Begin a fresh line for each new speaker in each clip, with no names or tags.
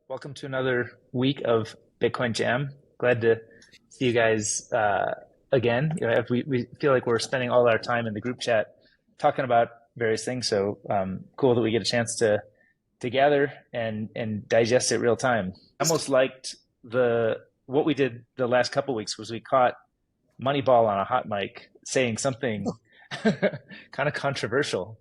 Welcome to another week of Bitcoin Jam. Glad to see you guys again. If we feel like we're spending all our time in the group chat talking about various things, so cool that we get a chance to gather and digest it real time. I almost liked the what we did the last couple of weeks was we caught Moneyball on a hot mic saying something kind of controversial,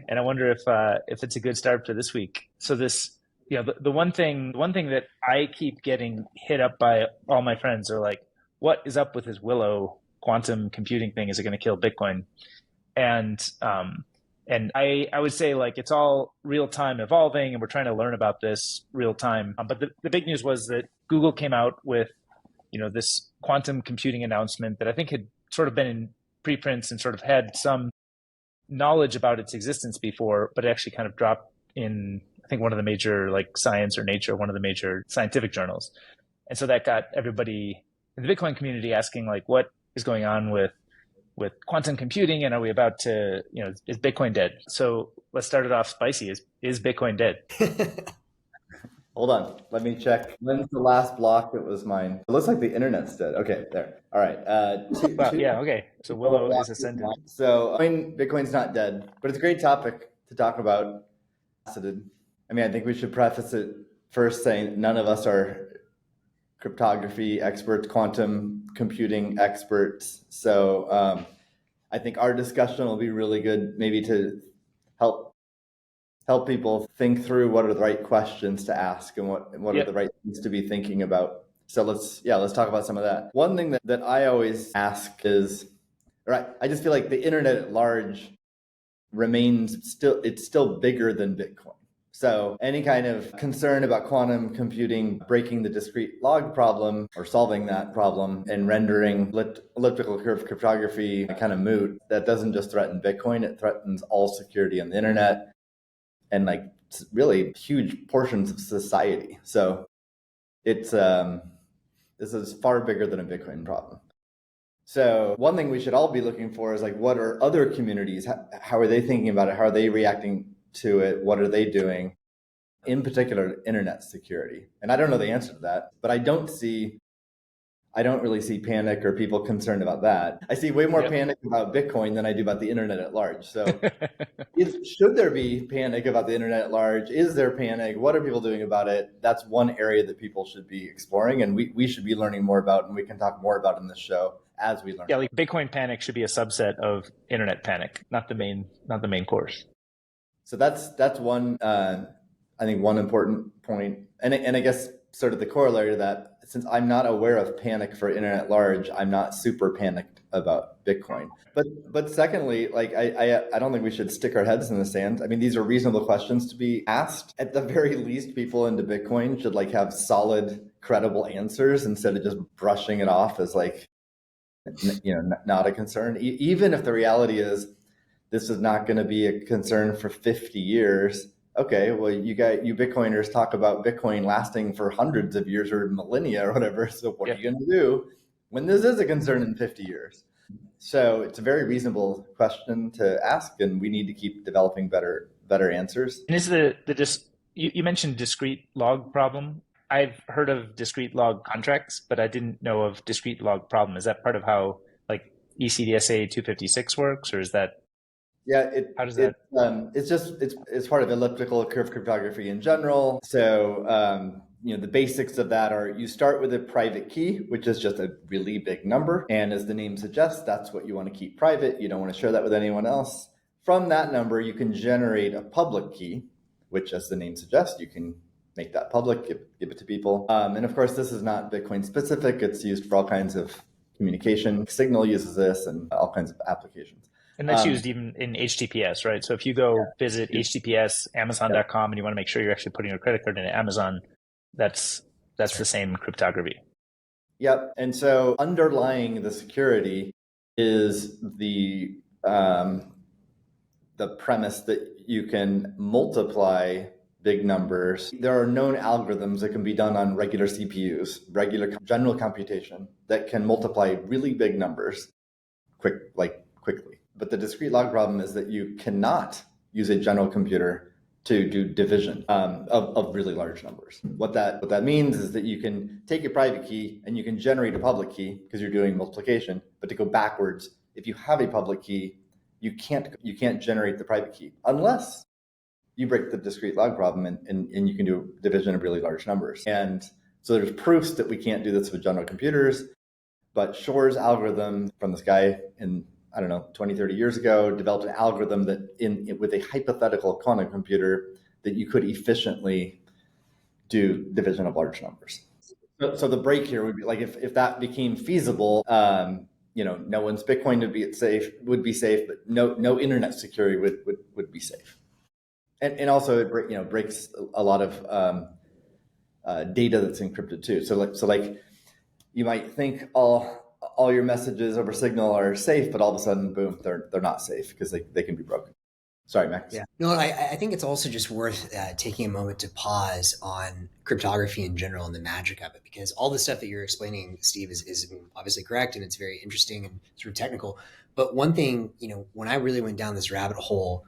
and I wonder if it's a good start for this week. So this, the one thing that I keep getting hit up by all my friends are like, "What is up with this Willow quantum computing thing? Is it going to kill Bitcoin?" And I would say like it's all real time evolving, and we're trying to learn about this real time. But the big news was that Google came out with this quantum computing announcement that I think had sort of been in preprints and sort of had some knowledge about its existence before, but it actually kind of dropped in, I think, one of the major like Science or Nature, one of the major scientific journals. And so that got everybody in the Bitcoin community asking like, what is going on with quantum computing, and are we about to, is Bitcoin dead? So let's start it off spicy. Is Bitcoin dead?
Hold on, let me check. When's the last block that was mine? It looks like the internet's dead. Okay, there. All right.
Yeah, okay. So Willow is ascended.
So, Bitcoin's not dead, but it's a great topic to talk about. I think we should preface it first saying none of us are cryptography experts, quantum computing experts. So I think our discussion will be really good, maybe to help people think through what are the right questions to ask and what are the right things to be thinking about. So let's talk about some of that. One thing that I always ask is, right, I just feel like the internet at large it's still bigger than Bitcoin. So any kind of concern about quantum computing breaking the discrete log problem or solving that problem and rendering elliptical curve cryptography kind of moot, that doesn't just threaten Bitcoin, it threatens all security on the internet and like really huge portions of society. So it's this is far bigger than a Bitcoin problem. So one thing we should all be looking for is like, what are other communities? How are they thinking about it? How are they reacting to it? What are they doing? In particular, internet security. And I don't know the answer to that, but I don't really see panic or people concerned about that. I see way more panic about Bitcoin than I do about the internet at large. So should there be panic about the internet at large? Is there panic? What are people doing about it? That's one area that people should be exploring, and we should be learning more about, and we can talk more about in this show as we learn.
Yeah, like Bitcoin panic should be a subset of internet panic, not the main course.
So that's one, I think one important point. And I guess sort of the corollary to that, since I'm not aware of panic for internet at large, I'm not super panicked about Bitcoin. But secondly, like I don't think we should stick our heads in the sand. I mean, these are reasonable questions to be asked. At the very least, people into Bitcoin should like have solid, credible answers instead of just brushing it off as like, not a concern. Even if the reality is this is not going to be a concern for 50 years. Okay, well, you Bitcoiners talk about Bitcoin lasting for hundreds of years or millennia or whatever. So what are you going to do when this is a concern in 50 years? So it's a very reasonable question to ask, and we need to keep developing better answers.
And is you mentioned discrete log problem? I've heard of discrete log contracts, but I didn't know of discrete log problem. Is that part of how like ECDSA 256 works, or is that?
Yeah,
how does that?
It's part of elliptical curve cryptography in general. So the basics of that are you start with a private key, which is just a really big number, and as the name suggests, that's what you want to keep private. You don't want to share that with anyone else. From that number, you can generate a public key, which, as the name suggests, you can make that public, give it to people. And of course, this is not Bitcoin specific. It's used for all kinds of communication. Signal uses this and all kinds of applications.
And that's used even in HTTPS, right? So if you go visit HTTPS, Amazon.com, and you want to make sure you're actually putting your credit card into Amazon, that's the same cryptography.
Yep. And so underlying the security is the premise that you can multiply big numbers. There are known algorithms that can be done on regular CPUs, regular general computation, that can multiply really big numbers quickly. But the discrete log problem is that you cannot use a general computer to do division of really large numbers. What that means is that you can take a private key and you can generate a public key because you're doing multiplication. But to go backwards, if you have a public key, you can't generate the private key unless you break the discrete log problem and you can do division of really large numbers. And so there's proofs that we can't do this with general computers, but Shor's algorithm from this guy in, I don't know, 20, 30 years ago, developed an algorithm that with a hypothetical quantum computer that you could efficiently do division of large numbers. So the break here would be like if that became feasible, no one's Bitcoin would be safe, but no internet security would be safe. And also it breaks a lot of data that's encrypted too. So like you might think all your messages over Signal are safe, but all of a sudden, boom, they're not safe because they can be broken. Sorry, Max.
Yeah. No, I think it's also just worth taking a moment to pause on cryptography in general and the magic of it, because all the stuff that you're explaining, Steve, is obviously correct and it's very interesting and sort of technical. But one thing, when I really went down this rabbit hole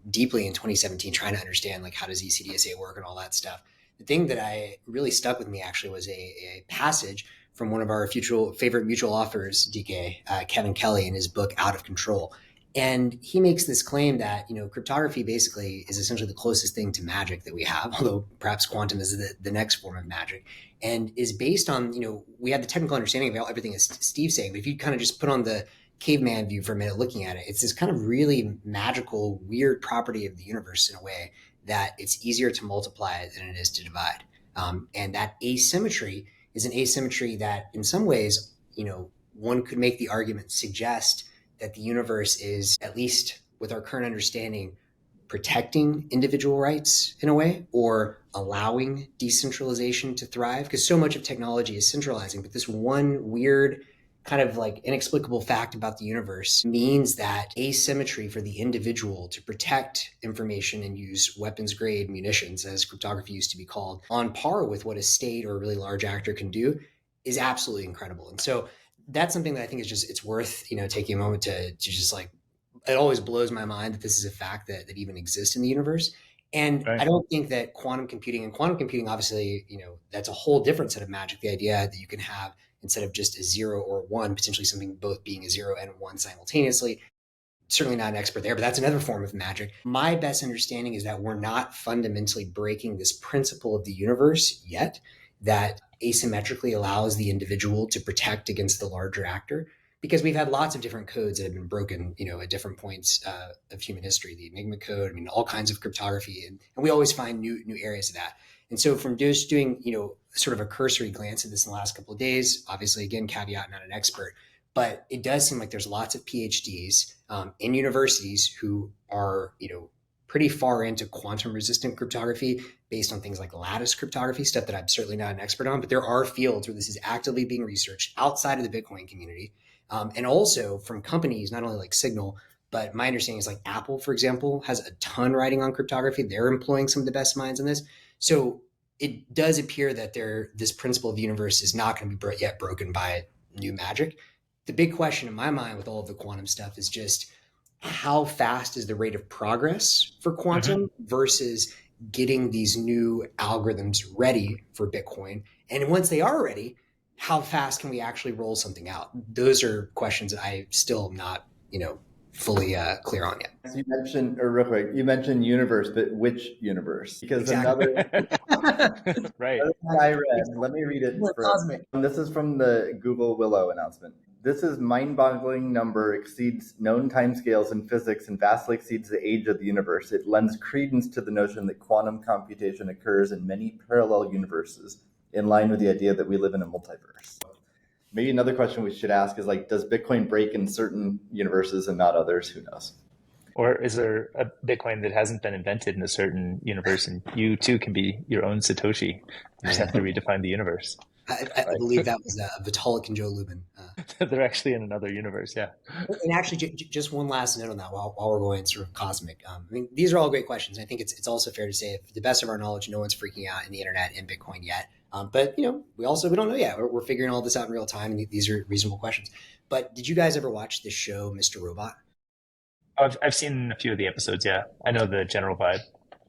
deeply in 2017, trying to understand like how does ECDSA work and all that stuff, the thing that I really stuck with me actually was a passage from one of our favorite mutual authors, DK, Kevin Kelly, in his book Out of Control. And he makes this claim that, cryptography basically is essentially the closest thing to magic that we have, although perhaps quantum is the next form of magic, and is based on, we have the technical understanding of everything as Steve's saying, but if you kind of just put on the caveman view for a minute looking at it, it's this kind of really magical, weird property of the universe in a way that it's easier to multiply than it is to divide. And that asymmetry is an asymmetry that in some ways, one could make the argument suggest that the universe is, at least with our current understanding, protecting individual rights in a way, or allowing decentralization to thrive. Because so much of technology is centralizing, but this one weird kind of like inexplicable fact about the universe means that asymmetry for the individual to protect information and use weapons grade munitions, as cryptography used to be called, on par with what a state or a really large actor can do is absolutely incredible. And so that's something that I think is it's worth, taking a moment to just like, it always blows my mind that this is a fact that even exists in the universe. And right. I don't think that quantum computing obviously, that's a whole different set of magic. The idea that you can have, instead of just a 0 or 1, potentially something both being a 0 and 1 simultaneously. Certainly not an expert there, but that's another form of magic. My best understanding is that we're not fundamentally breaking this principle of the universe yet, that asymmetrically allows the individual to protect against the larger actor, because we've had lots of different codes that have been broken, at different points of human history, the Enigma code, all kinds of cryptography, and we always find new areas of that. And so from just doing, sort of a cursory glance at this in the last couple of days, obviously, again, caveat, not an expert, but it does seem like there's lots of PhDs in universities who are, pretty far into quantum resistant cryptography based on things like lattice cryptography, stuff that I'm certainly not an expert on, but there are fields where this is actively being researched outside of the Bitcoin community. And also from companies, not only like Signal, but my understanding is like Apple, for example, has a ton writing on cryptography. They're employing some of the best minds in this. So it does appear that this principle of the universe is not going to be yet broken by new magic. The big question in my mind with all of the quantum stuff is just how fast is the rate of progress for quantum versus getting these new algorithms ready for Bitcoin. And once they are ready, how fast can we actually roll something out? Those are questions that I still am not, fully clear on yet.
So real quick, you mentioned universe, but which universe? Because exactly.
Right.
I read, let me read it. This is from the Google Willow announcement. This is mind-boggling number exceeds known timescales in physics and vastly exceeds the age of the universe. It lends credence to the notion that quantum computation occurs in many parallel universes, in line with the idea that we live in a multiverse. Maybe another question we should ask is does Bitcoin break in certain universes and not others? Who knows?
Or is there a Bitcoin that hasn't been invented in a certain universe and you too can be your own Satoshi? You just have to redefine the universe.
I believe that was Vitalik and Joe Lubin.
They're actually in another universe, yeah.
And actually, just one last note on that while we're going sort of cosmic. These are all great questions. I think it's also fair to say, to the best of our knowledge, no one's freaking out in the internet and Bitcoin yet. But we don't know yet. We're figuring all this out in real time, and these are reasonable questions. But did you guys ever watch the show Mr. Robot?
I've seen a few of the episodes, yeah. I know the general vibe.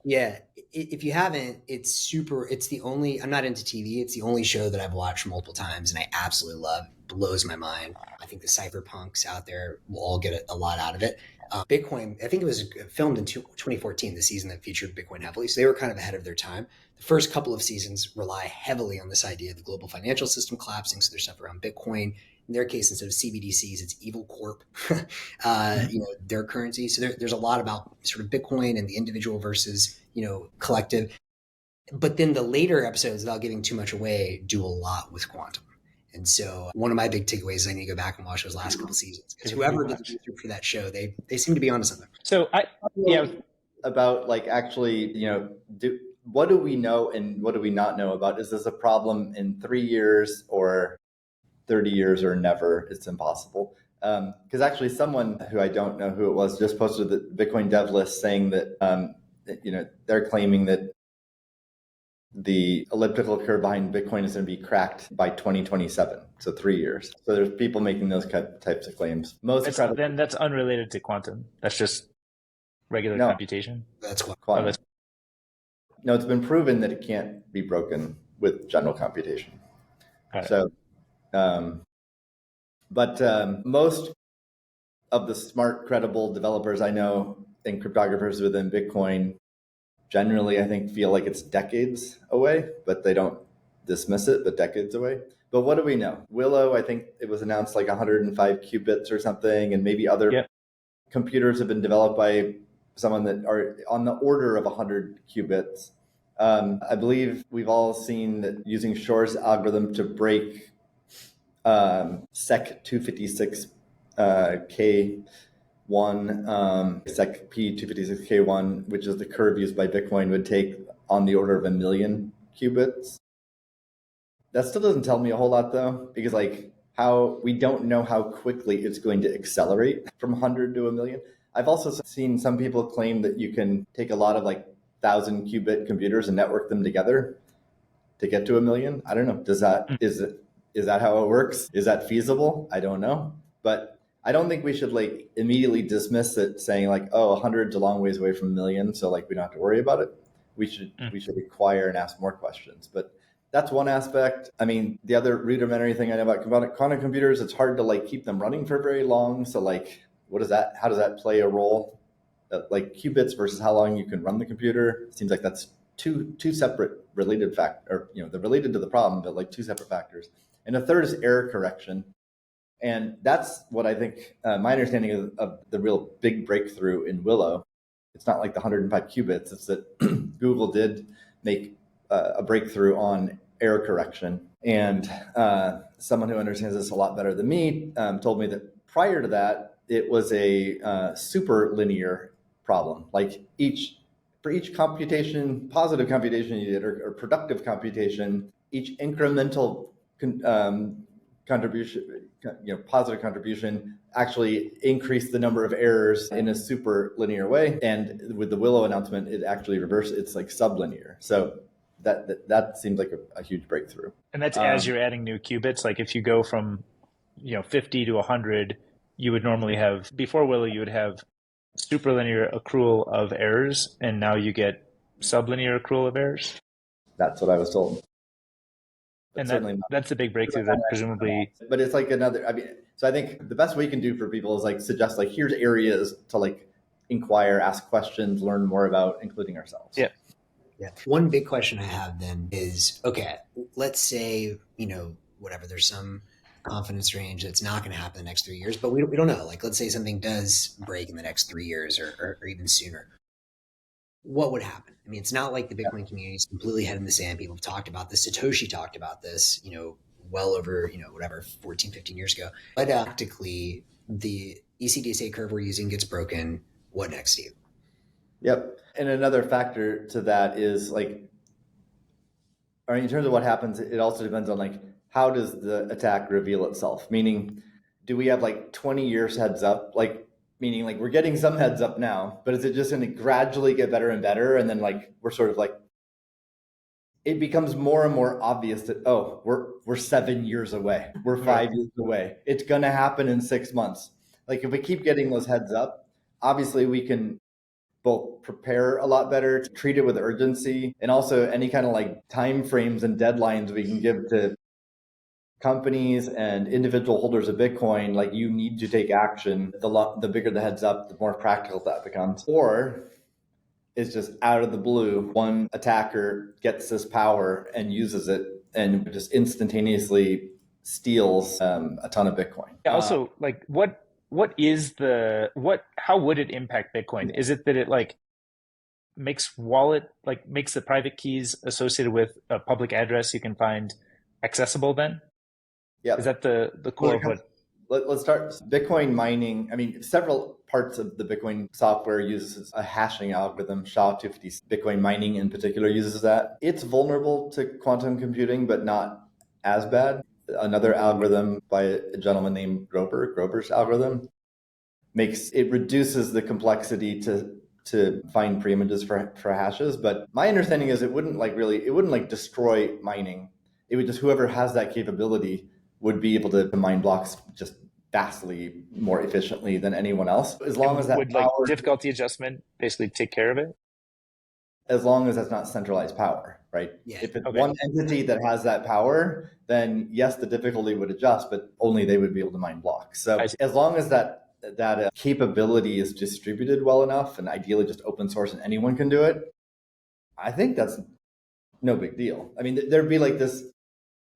Yeah, if you haven't, it's super. It's the only. I'm not into TV. It's the only show that I've watched multiple times, and I absolutely love. Blows my mind. I think the cypherpunks out there will all get a lot out of it. Bitcoin. I think it was filmed in 2014, the season that featured Bitcoin heavily. So they were kind of ahead of their time. The first couple of seasons rely heavily on this idea of the global financial system collapsing. So there's stuff around Bitcoin. In their case, instead of CBDCs, it's Evil Corp, their currency. So there's a lot about sort of Bitcoin and the individual versus, collective. But then the later episodes, without giving too much away, do a lot with quantum. And so one of my big takeaways is I need to go back and watch those last couple seasons because whoever did the research for that show, they seem to be onto something.
So
about like actually, what do we know and what do we not know about? Is this a problem in 3 years or 30 years or never? It's impossible. Because actually someone who I don't know who it was just posted the Bitcoin dev list saying that, they're claiming that the elliptical curve behind Bitcoin is going to be cracked by 2027. So 3 years. So there's people making those types of claims.
Then that's unrelated to quantum. That's just regular computation.
That's
quantum. No, it's been proven that it can't be broken with general computation. So, but most of the smart, credible developers I know and cryptographers within Bitcoin generally, I think, feel like it's decades away, but they don't dismiss it, but decades away. But what do we know? Willow, I think it was announced like 105 qubits or something, and maybe other computers have been developed by someone that are on the order of 100 qubits. I believe we've all seen that using Shor's algorithm to break SEC 256 K1, SEC P 256 K1, which is the curve used by Bitcoin, would take on the order of 1 million qubits. That still doesn't tell me a whole lot though, because we don't know how quickly it's going to accelerate from 100 to 1 million. I've also seen some people claim that you can take a lot of 1,000 qubit computers and network them together to get to 1 million. I don't know. Is that how it works? Is that feasible? I don't know. But I don't think we should immediately dismiss it saying 100's a long ways away from 1 million. So we don't have to worry about it. We should inquire and ask more questions. But that's one aspect. I mean, the other rudimentary thing I know about quantum computers, it's hard to keep them running for very long. So what is that? How does that play a role? Qubits versus how long you can run the computer. It seems like that's two separate related factors, they're related to the problem, but two separate factors. And the third is error correction. And that's what I think, my understanding of the real big breakthrough in Willow. It's not like the 105 qubits. It's that Google did make a breakthrough on error correction. And someone who understands this a lot better than me told me that prior to that, it was a super linear problem. For each computation, positive computation you did, or productive computation, each incremental contribution, positive contribution actually increased the number of errors in a super linear way. And with the Willow announcement, it actually reversed. It's sublinear. So that seems like a huge breakthrough.
And that's as you're adding new qubits. If you go from 50 to 100, you would normally have, before Willow, you would have superlinear accrual of errors, and now you get sublinear accrual of errors.
That's what I was told.
But and that's a big breakthrough that presumably...
But it's so I think the best we can do for people is suggest here's areas to inquire, ask questions, learn more about, including ourselves.
Yeah. One big question I have then is, okay, let's say, whatever, there's some confidence range that's not going to happen in the next 3 years, but we don't know. Let's say something does break in the next 3 years or even sooner. What would happen? I mean, it's not like the Bitcoin community is completely head in the sand. People have talked about this. Satoshi talked about this, well over, 14, 15 years ago. But practically, the ECDSA curve we're using gets broken. What next, Steve?
Yep. And another factor to that is in terms of what happens, it also depends on how does the attack reveal itself? Meaning, do we have 20 years heads up? Meaning we're getting some heads up now, but is it just going to gradually get better and better? And then we're sort of it becomes more and more obvious that, we're 7 years away. We're 5 years away. It's going to happen in 6 months. If we keep getting those heads up, obviously we can both prepare a lot better, treat it with urgency, and also any kind of like time frames and deadlines we can give to companies and individual holders of Bitcoin. Like, you need to take action. The bigger the heads up, the more practical that becomes. Or it's just out of the blue, one attacker gets this power and uses it and just instantaneously steals a ton of Bitcoin.
Also, like, how would it impact Bitcoin? Is it that it like makes the private keys associated with a public address you can find accessible then?
Yeah.
Is that the core of what?
Let's start Bitcoin mining. I mean, several parts of the Bitcoin software uses a hashing algorithm. SHA-256. Bitcoin mining in particular uses that. It's vulnerable to quantum computing, but not as bad. Another algorithm by a gentleman named Grover's algorithm, reduces the complexity to find preimages for hashes. But my understanding is it wouldn't destroy mining. It would just, whoever has that capability would be able to mine blocks just vastly more efficiently than anyone else. As long as that
would like difficulty adjustment basically take care of it?
As long as that's not centralized power, right?
Yeah.
If it's one entity that has that power, then yes, the difficulty would adjust, but only they would be able to mine blocks. So as long as that capability is distributed well enough, and ideally just open source and anyone can do it, I think that's no big deal. I mean, there'd be like this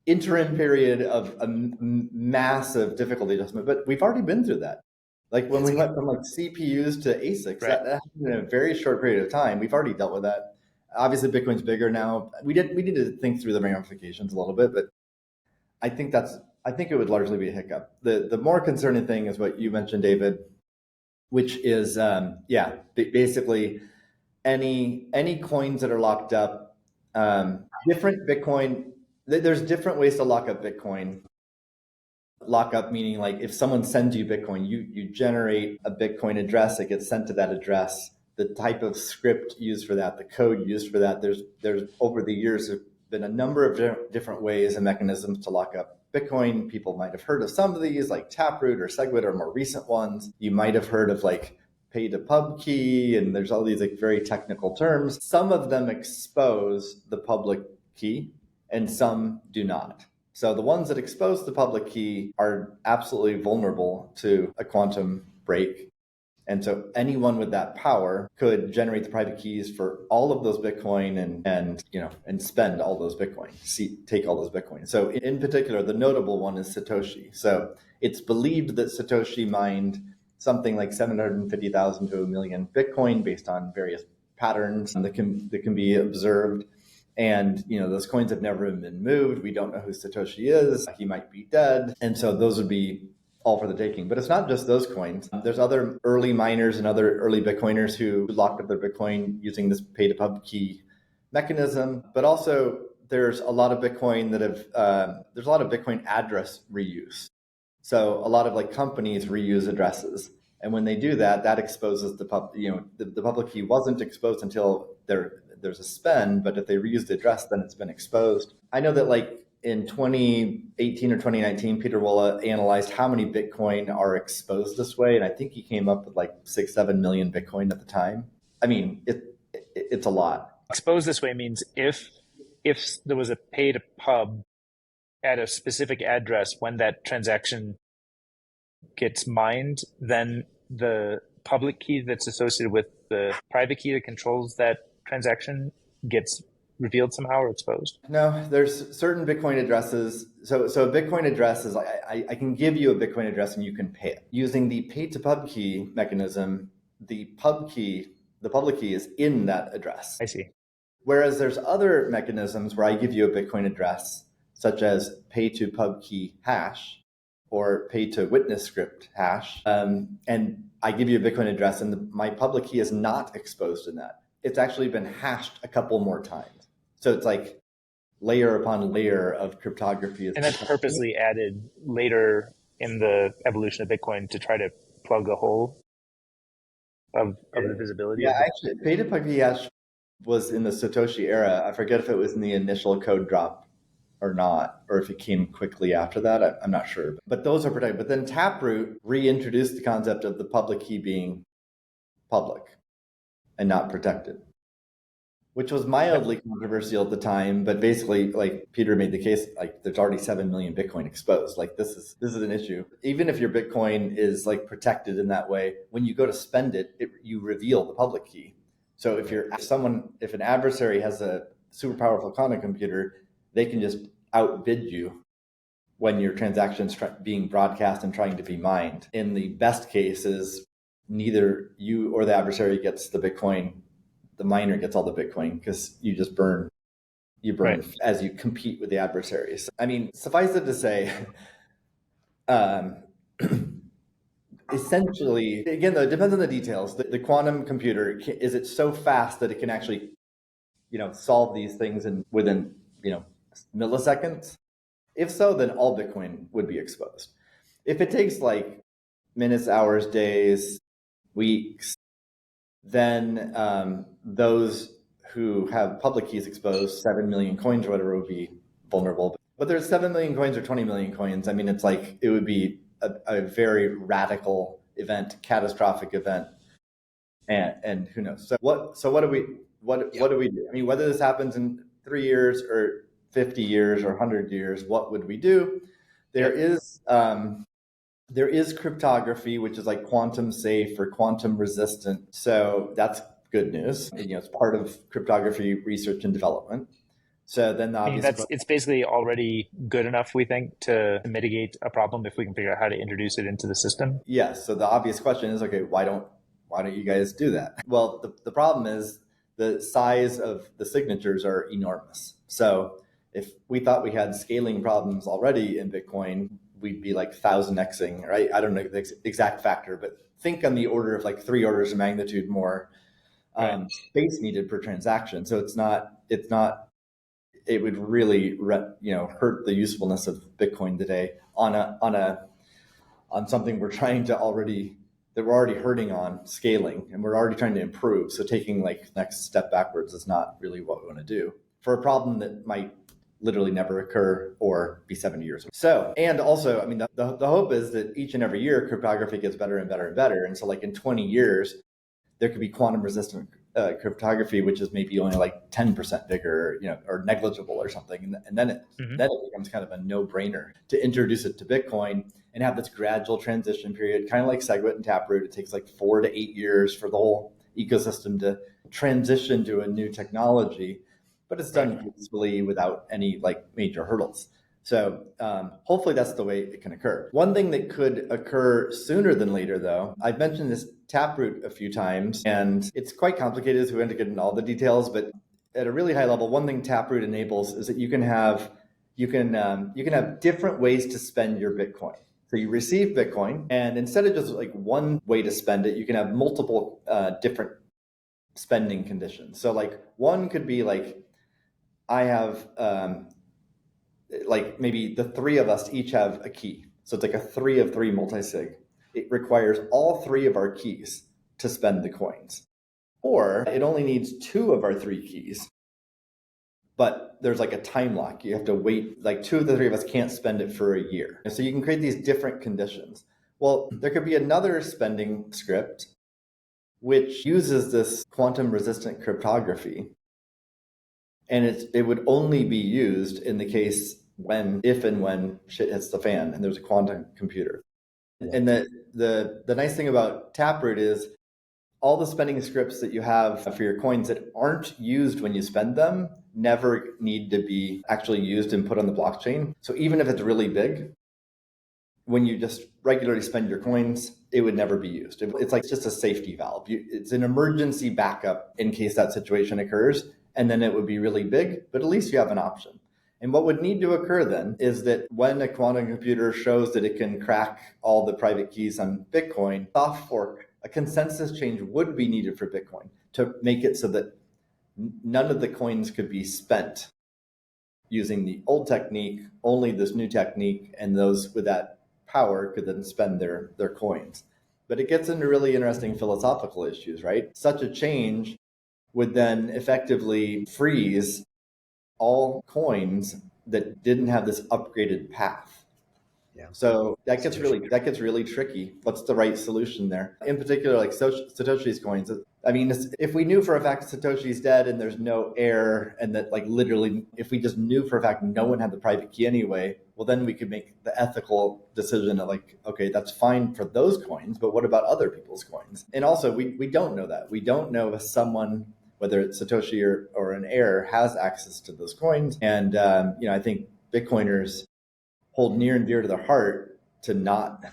interim period of a massive difficulty adjustment, but we've already been through that. Like when we went from like CPUs to ASICs, that happened in a very short period of time. We've already dealt with that. Obviously, Bitcoin's bigger now. We need to think through the ramifications a little bit, but I think it would largely be a hiccup. The more concerning thing is what you mentioned, David, which is basically any coins that are locked up, different Bitcoin. There's different ways to lock up Bitcoin. Lock up meaning like if someone sends you Bitcoin, you generate a Bitcoin address, it gets sent to that address. The type of script used for that, the code used for that, there's over the years have been a number of different ways and mechanisms to lock up Bitcoin. People might have heard of some of these, like Taproot or SegWit, or more recent ones. You might have heard of like pay to pub key, and there's all these like very technical terms. Some of them expose the public key and some do not. So the ones that expose the public key are absolutely vulnerable to a quantum break. And so anyone with that power could generate the private keys for all of those Bitcoin and spend all those Bitcoin, take all those Bitcoin. So in particular, the notable one is Satoshi. So it's believed that Satoshi mined something like 750,000 to 1 million Bitcoin based on various patterns that can be observed. And, those coins have never been moved. We don't know who Satoshi is. He might be dead. And so those would be all for the taking. But it's not just those coins. There's other early miners and other early Bitcoiners who locked up their Bitcoin using this pay to pub key mechanism. But also there's a lot of Bitcoin there's a lot of Bitcoin address reuse. So a lot of like companies reuse addresses. And when they do that, that exposes the public key wasn't exposed until there's a spend, but if they reuse the address, then it's been exposed. I know that like in 2018 or 2019, Peter Wolla analyzed how many Bitcoin are exposed this way. And I think he came up with like 6-7 million Bitcoin at the time. I mean, it's a lot.
Exposed this way means if there was a pay to pub at a specific address, when that transaction gets mined, then the public key that's associated with the private key that controls that transaction gets revealed somehow or exposed?
No, there's certain Bitcoin addresses. So a Bitcoin address is I can give you a Bitcoin address and you can pay it. Using the pay to pub key mechanism, the public key is in that address.
I see.
Whereas there's other mechanisms where I give you a Bitcoin address, such as pay to pub key hash or pay to witness script hash, and I give you a Bitcoin address and my public key is not exposed in that. It's actually been hashed a couple more times. So it's like layer upon layer of cryptography.
And that's purposely added later in the evolution of Bitcoin to try to plug a hole of the visibility.
Yeah, actually, pay to pub key hash was in the Satoshi era. I forget if it was in the initial code drop or not, or if it came quickly after that. I'm not sure. But those are protected. But then Taproot reintroduced the concept of the public key being public. and not protected, which was mildly controversial at the time. But basically, like Peter made the case, like there's already 7 million Bitcoin exposed. Like this is an issue. Even if your Bitcoin is like protected in that way, when you go to spend it, you reveal the public key. So if an adversary has a super powerful quantum computer, they can just outbid you when your transaction's being broadcast and trying to be mined. In the best cases, neither you or the adversary gets the Bitcoin. The miner gets all the Bitcoin because you just burn right as you compete with the adversaries. I mean, suffice it to say, essentially, again, though, it depends on the details. The quantum computer, is it so fast that it can actually, solve these things within, milliseconds? If so, then all Bitcoin would be exposed. If it takes like minutes, hours, days, weeks, then those who have public keys exposed, 7 million coins or whatever, would be vulnerable. But there's 7 million coins or 20 million coins. I mean, it's like it would be a very radical event, catastrophic event, and who knows? So what do we do? I mean, whether this happens in 3 years or 50 years or 100 years, what would we do? There is cryptography, which is like quantum safe or quantum resistant. So that's good news. It's part of cryptography research and development. So then
it's basically already good enough, we think, to mitigate a problem if we can figure out how to introduce it into the system.
Yes. So the obvious question is, okay, why don't you guys do that? Well, the problem is the size of the signatures are enormous. So if we thought we had scaling problems already in Bitcoin, we'd be like 1000xing, right? I don't know the exact factor, but think on the order of like 3 orders of magnitude more space needed per transaction. So it would really hurt the usefulness of Bitcoin today on something we're already hurting on scaling, and we're already trying to improve. So taking like next step backwards is not really what we want to do for a problem that might literally never occur or be 70 years. So, and also, I mean, the hope is that each and every year cryptography gets better and better and better. And so like in 20 years, there could be quantum resistant cryptography, which is maybe only like 10% bigger, or negligible or something. And then it becomes kind of a no-brainer to introduce it to Bitcoin and have this gradual transition period, kind of like SegWit and Taproot. It takes like 4 to 8 years for the whole ecosystem to transition to a new technology, but it's done peacefully without any like major hurdles. So hopefully that's the way it can occur. One thing that could occur sooner than later, though, I've mentioned this Taproot a few times, and it's quite complicated, so we have to get into all the details. But at a really high level, one thing Taproot enables is that you can have different ways to spend your Bitcoin. So you receive Bitcoin, and instead of just like one way to spend it, you can have multiple different spending conditions. So like one could be like, I have like maybe the 3 of us each have a key. So it's like a 3 of 3 multisig. It requires all 3 of our keys to spend the coins. Or it only needs 2 of our 3 keys, but there's like a time lock. You have to wait, like 2 of the 3 of us can't spend it for a year. And so you can create these different conditions. Well, there could be another spending script which uses this quantum resistant cryptography. And it would only be used in the case if and when shit hits the fan and there's a quantum computer. And the nice thing about Taproot is all the spending scripts that you have for your coins that aren't used when you spend them never need to be actually used and put on the blockchain. So even if it's really big, when you just regularly spend your coins, it would never be used. It's like just a safety valve. It's an emergency backup in case that situation occurs. And then it would be really big, but at least you have an option. And what would need to occur then is that when a quantum computer shows that it can crack all the private keys on Bitcoin, soft fork, a consensus change would be needed for Bitcoin to make it so that none of the coins could be spent using the old technique, only this new technique, and those with that power could then spend their coins. But it gets into really interesting philosophical issues, right? Such a change would then effectively freeze all coins that didn't have this upgraded path.
Yeah.
So that gets really tricky. What's the right solution there? In particular, like Satoshi's coins. I mean, if we knew for a fact Satoshi's dead and there's no heir, and that like literally, if we just knew for a fact no one had the private key anyway, well, then we could make the ethical decision of like, okay, that's fine for those coins, but what about other people's coins? And also, we don't know that. We don't know if someone, whether it's Satoshi or an heir, has access to those coins. And I think Bitcoiners hold near and dear to their heart to not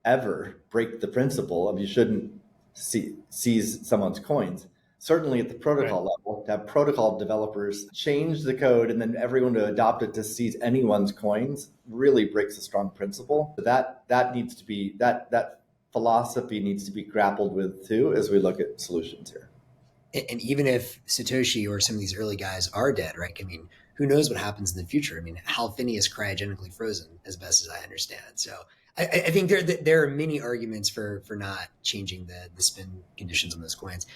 ever break the principle of you shouldn't seize someone's coins. Certainly at the protocol level, to have protocol developers change the code and then everyone to adopt it to seize anyone's coins really breaks a strong principle. That needs to be, that philosophy needs to be grappled with too as we look at solutions here.
And even if Satoshi or some of these early guys are dead, right? I mean, who knows what happens in the future? I mean, Hal Finney is cryogenically frozen, as best as I understand. So I think there are many arguments for not changing the spin conditions on those coins.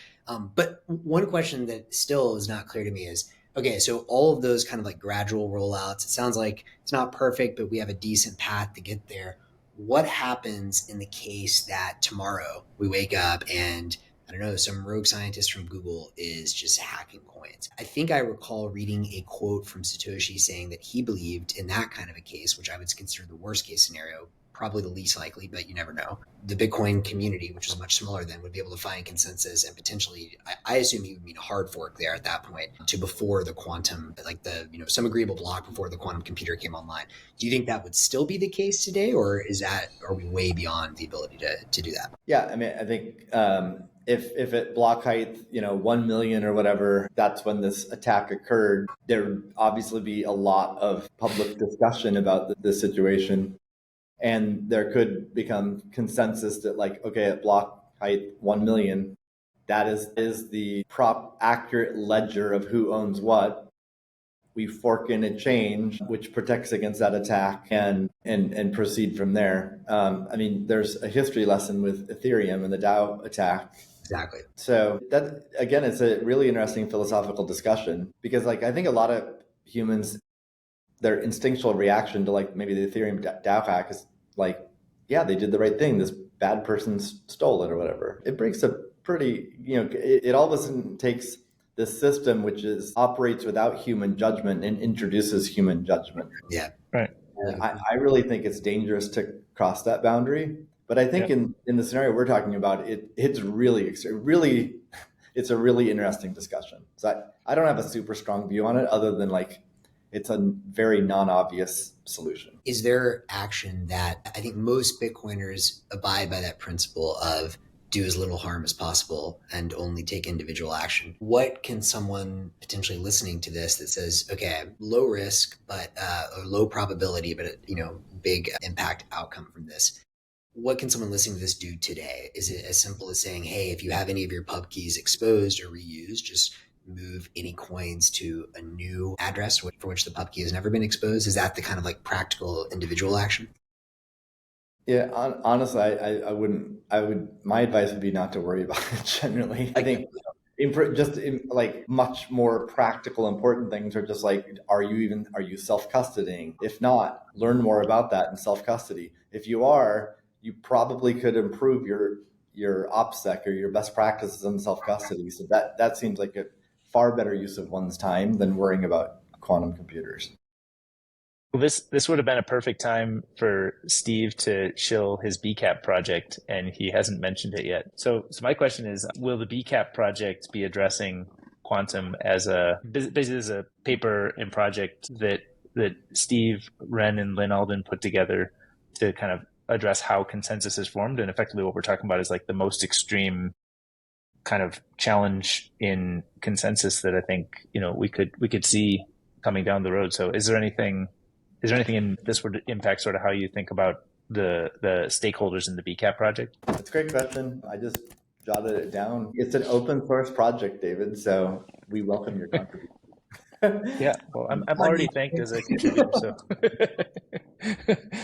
But one question that still is not clear to me is, okay, so all of those kind of like gradual rollouts, it sounds like it's not perfect, but we have a decent path to get there. What happens in the case that tomorrow we wake up and I don't know, some rogue scientist from Google is just hacking coins? I think I recall reading a quote from Satoshi saying that he believed in that kind of a case, which I would consider the worst case scenario, probably the least likely, but you never know. The Bitcoin community, which was much smaller then, would be able to find consensus and potentially, I assume he would mean a hard fork there at that point to before the quantum, like some agreeable block before the quantum computer came online. Do you think that would still be the case today, or are we way beyond the ability to do that?
Yeah, I mean, I think if at block height, 1 million or whatever, that's when this attack occurred, there would obviously be a lot of public discussion about the situation. And there could become consensus that like, okay, at block height 1 million, that is the accurate ledger of who owns what. We fork in a change which protects against that attack and proceed from there. I mean, there's a history lesson with Ethereum and the DAO attack.
Exactly.
So that, again, it's a really interesting philosophical discussion because like, I think a lot of humans, their instinctual reaction to like maybe the Ethereum DAO hack is like, yeah, they did the right thing. This bad person stole it or whatever. It breaks a pretty, it all of a sudden takes this system which operates without human judgment and introduces human judgment.
Yeah.
Right.
I really think it's dangerous to cross that boundary. But I think in the scenario we're talking about, it's a really interesting discussion. So I don't have a super strong view on it other than like, it's a very non-obvious solution.
Is there action that I think most Bitcoiners abide by that principle of do as little harm as possible and only take individual action? What can someone potentially listening to this that says, okay, low risk, but or low probability, but big impact outcome from this? What can someone listening to this do today? Is it as simple as saying, hey, if you have any of your pub keys exposed or reused, just move any coins to a new address for which the pub key has never been exposed? Is that the kind of like practical individual action?
Yeah, honestly, I wouldn't. My advice would be not to worry about it generally. I think like much more practical, important things are just like, are you self-custodying? If not, learn more about that in self-custody. If you are, you probably could improve your OPSEC or your best practices in self-custody. So that seems like a far better use of one's time than worrying about quantum computers.
Well, this would have been a perfect time for Steve to shill his BCAP project, and he hasn't mentioned it yet. So my question is, will the BCAP project be addressing quantum basically as a paper and project that Steve Wren and Lynn Alden put together to kind of address how consensus is formed? And effectively what we're talking about is like the most extreme kind of challenge in consensus that I think, we could see coming down the road. So is there anything in this would impact sort of how you think about the stakeholders in the BCAP project?
That's a great question. I just jotted it down. It's an open source project, David, so we welcome your contribution.
Yeah, well, I'm already thanked as a contributor, so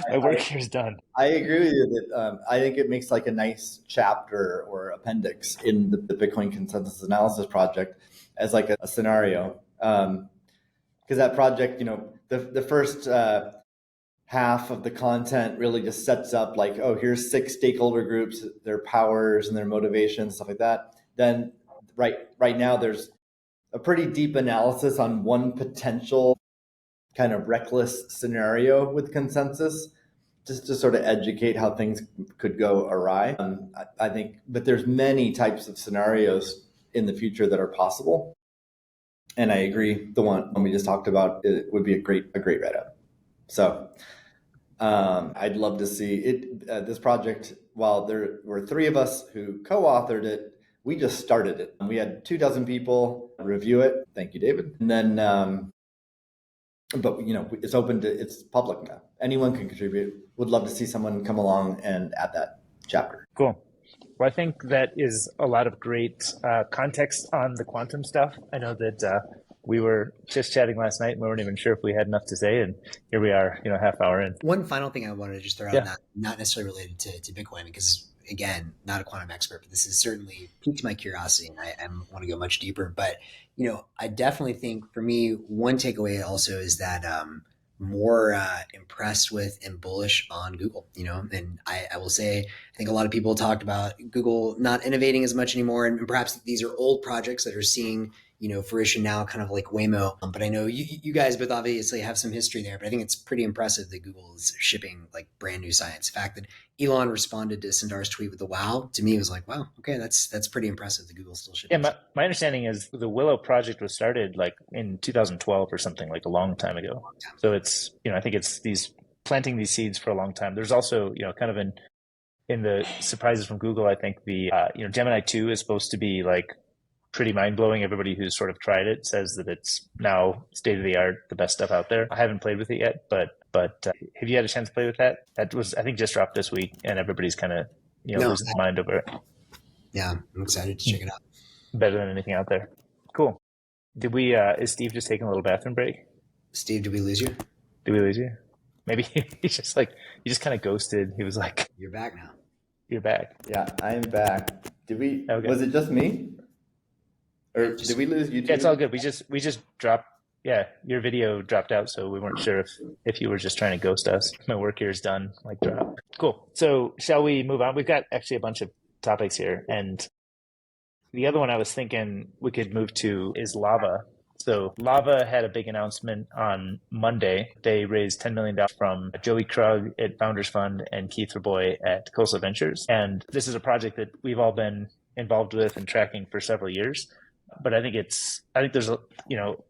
my work here is done.
I agree with you that I think it makes like a nice chapter or appendix in the Bitcoin Consensus Analysis Project as like a scenario. Because that project, the first half of the content really just sets up like, oh, here's 6 stakeholder groups, their powers and their motivations, stuff like that. Then right now there's a pretty deep analysis on one potential kind of reckless scenario with consensus, just to sort of educate how things could go awry. I think, but there's many types of scenarios in the future that are possible. And I agree, the one we just talked about, it would be a great write-up. So I'd love to see it. This project, while there were 3 of us who co-authored it, we just started it. We had 24 people review it. Thank you, David. And then, but it's open to, it's public now. Anyone can contribute. Would love to see someone come along and add that chapter.
Cool. Well, I think that is a lot of great context on the quantum stuff. I know that we were just chatting last night and we weren't even sure if we had enough to say, and here we are, half hour in.
One final thing I wanted to just throw out, not necessarily related to Bitcoin, because again, not a quantum expert, but this has certainly piqued my curiosity and I want to go much deeper. But, I definitely think for me, one takeaway also is that more impressed with and bullish on Google, and I will say, I think a lot of people talked about Google not innovating as much anymore. And perhaps these are old projects that are seeing, fruition now, kind of like Waymo. But I know you guys both obviously have some history there, but I think it's pretty impressive that Google is shipping like brand new science. The fact that Elon responded to Sundar's tweet with the wow, to me was like, wow, okay, that's pretty impressive that Google's still shipping.
Yeah, my understanding is the Willow project was started like in 2012 or something, like a long time ago. Yeah. So it's, I think it's planting these seeds for a long time. There's also, kind of in the surprises from Google, I think the, Gemini 2 is supposed to be like pretty mind-blowing. Everybody who's sort of tried it says that it's now state-of-the-art, the best stuff out there. I haven't played with it yet, but have you had a chance to play with that? That was, I think, just dropped this week, and everybody's kind of losing their mind over it.
Yeah, I'm excited to check it out.
Better than anything out there. Cool. Did we? Is Steve just taking a little bathroom break?
Steve, did we lose you?
Did we lose you? Maybe he's just like, he just kind of ghosted. He was like,
"You're back now."
You're back.
Yeah, I am back. Did we?
Okay.
Was it just me? Or did we lose YouTube?
Yeah, it's all good. We just dropped. Yeah, your video dropped out, so we weren't sure if you were just trying to ghost us. My work here is done. Like, drop. Cool. So shall we move on? We've got actually a bunch of topics here, and the other one I was thinking we could move to is Lava. So Lava had a big announcement on Monday. They raised $10 million from Joey Krug at Founders Fund and Keith Rabois at Coastal Ventures. And this is a project that we've all been involved with and tracking for several years. But I think there's a,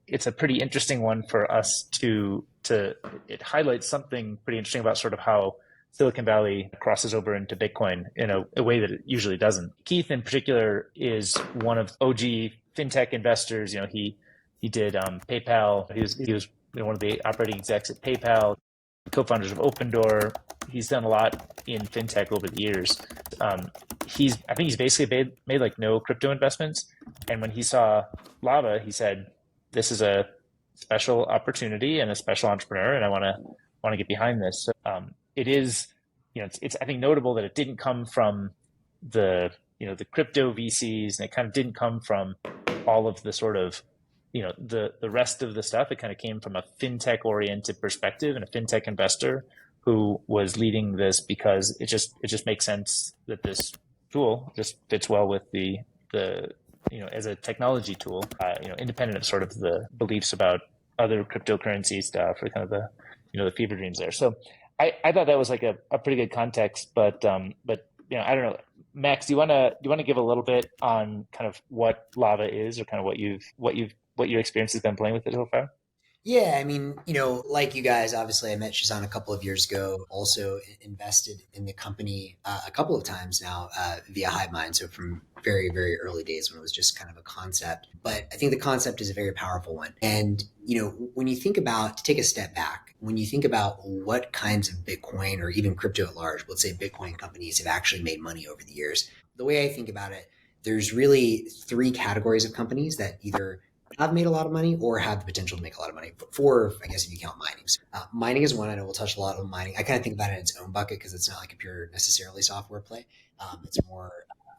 it's a pretty interesting one for us it highlights something pretty interesting about sort of how Silicon Valley crosses over into Bitcoin in a way that it usually doesn't. Keith in particular is one of OG fintech investors. He did PayPal. He was one of the operating execs at PayPal, co-founders of Opendoor. He's done a lot in fintech over the years. I think he's basically made like no crypto investments. And when he saw Lava, he said, "This is a special opportunity and a special entrepreneur, and I want to get behind this." So, it is, it's I think notable that it didn't come from the crypto VCs, and it kind of didn't come from all of the sort of the rest of the stuff. It kind of came from a fintech oriented perspective and a fintech investor who was leading this because it just makes sense that this tool just fits well with the as a technology tool, independent of sort of the beliefs about other cryptocurrency stuff or kind of the fever dreams there. So I thought that was like a pretty good context, but I don't know. Max, do you want to give a little bit on kind of what Lava is, or kind of what your experience has been playing with it so far?
Yeah, I mean, like you guys, obviously I met Shazan a couple of years ago, also invested in the company a couple of times now via HiveMind. So from very, very early days when it was just kind of a concept. But I think the concept is a very powerful one. And, when you think about, to take a step back, when you think about what kinds of Bitcoin or even crypto at large, let's say Bitcoin companies have actually made money over the years, the way I think about it, there's really 3 categories of companies that either have made a lot of money or have the potential to make a lot of money. 4, I guess, if you count mining. So, mining is one. I know we'll touch a lot on mining. I kind of think about it in its own bucket because it's not like a pure necessarily software play. It's more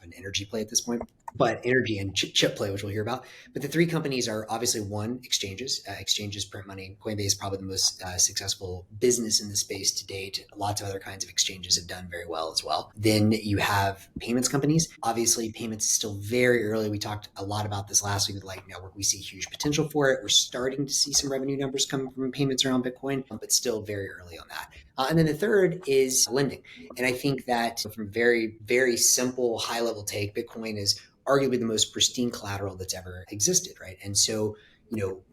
of an energy play at this point, but energy and chip play, which we'll hear about. But the three companies are obviously one, exchanges. Exchanges print money. Coinbase is probably the most successful business in the space to date. Lots of other kinds of exchanges have done very well as well. Then you have payments companies. Obviously, payments is still very early. We talked a lot about this last week with Lightning Network. We see huge potential for it. We're starting to see some revenue numbers come from payments around Bitcoin, but still very early on that. And then the third is lending. And I think that from very, very simple, high level take, Bitcoin is arguably the most pristine collateral that's ever existed, right? And so,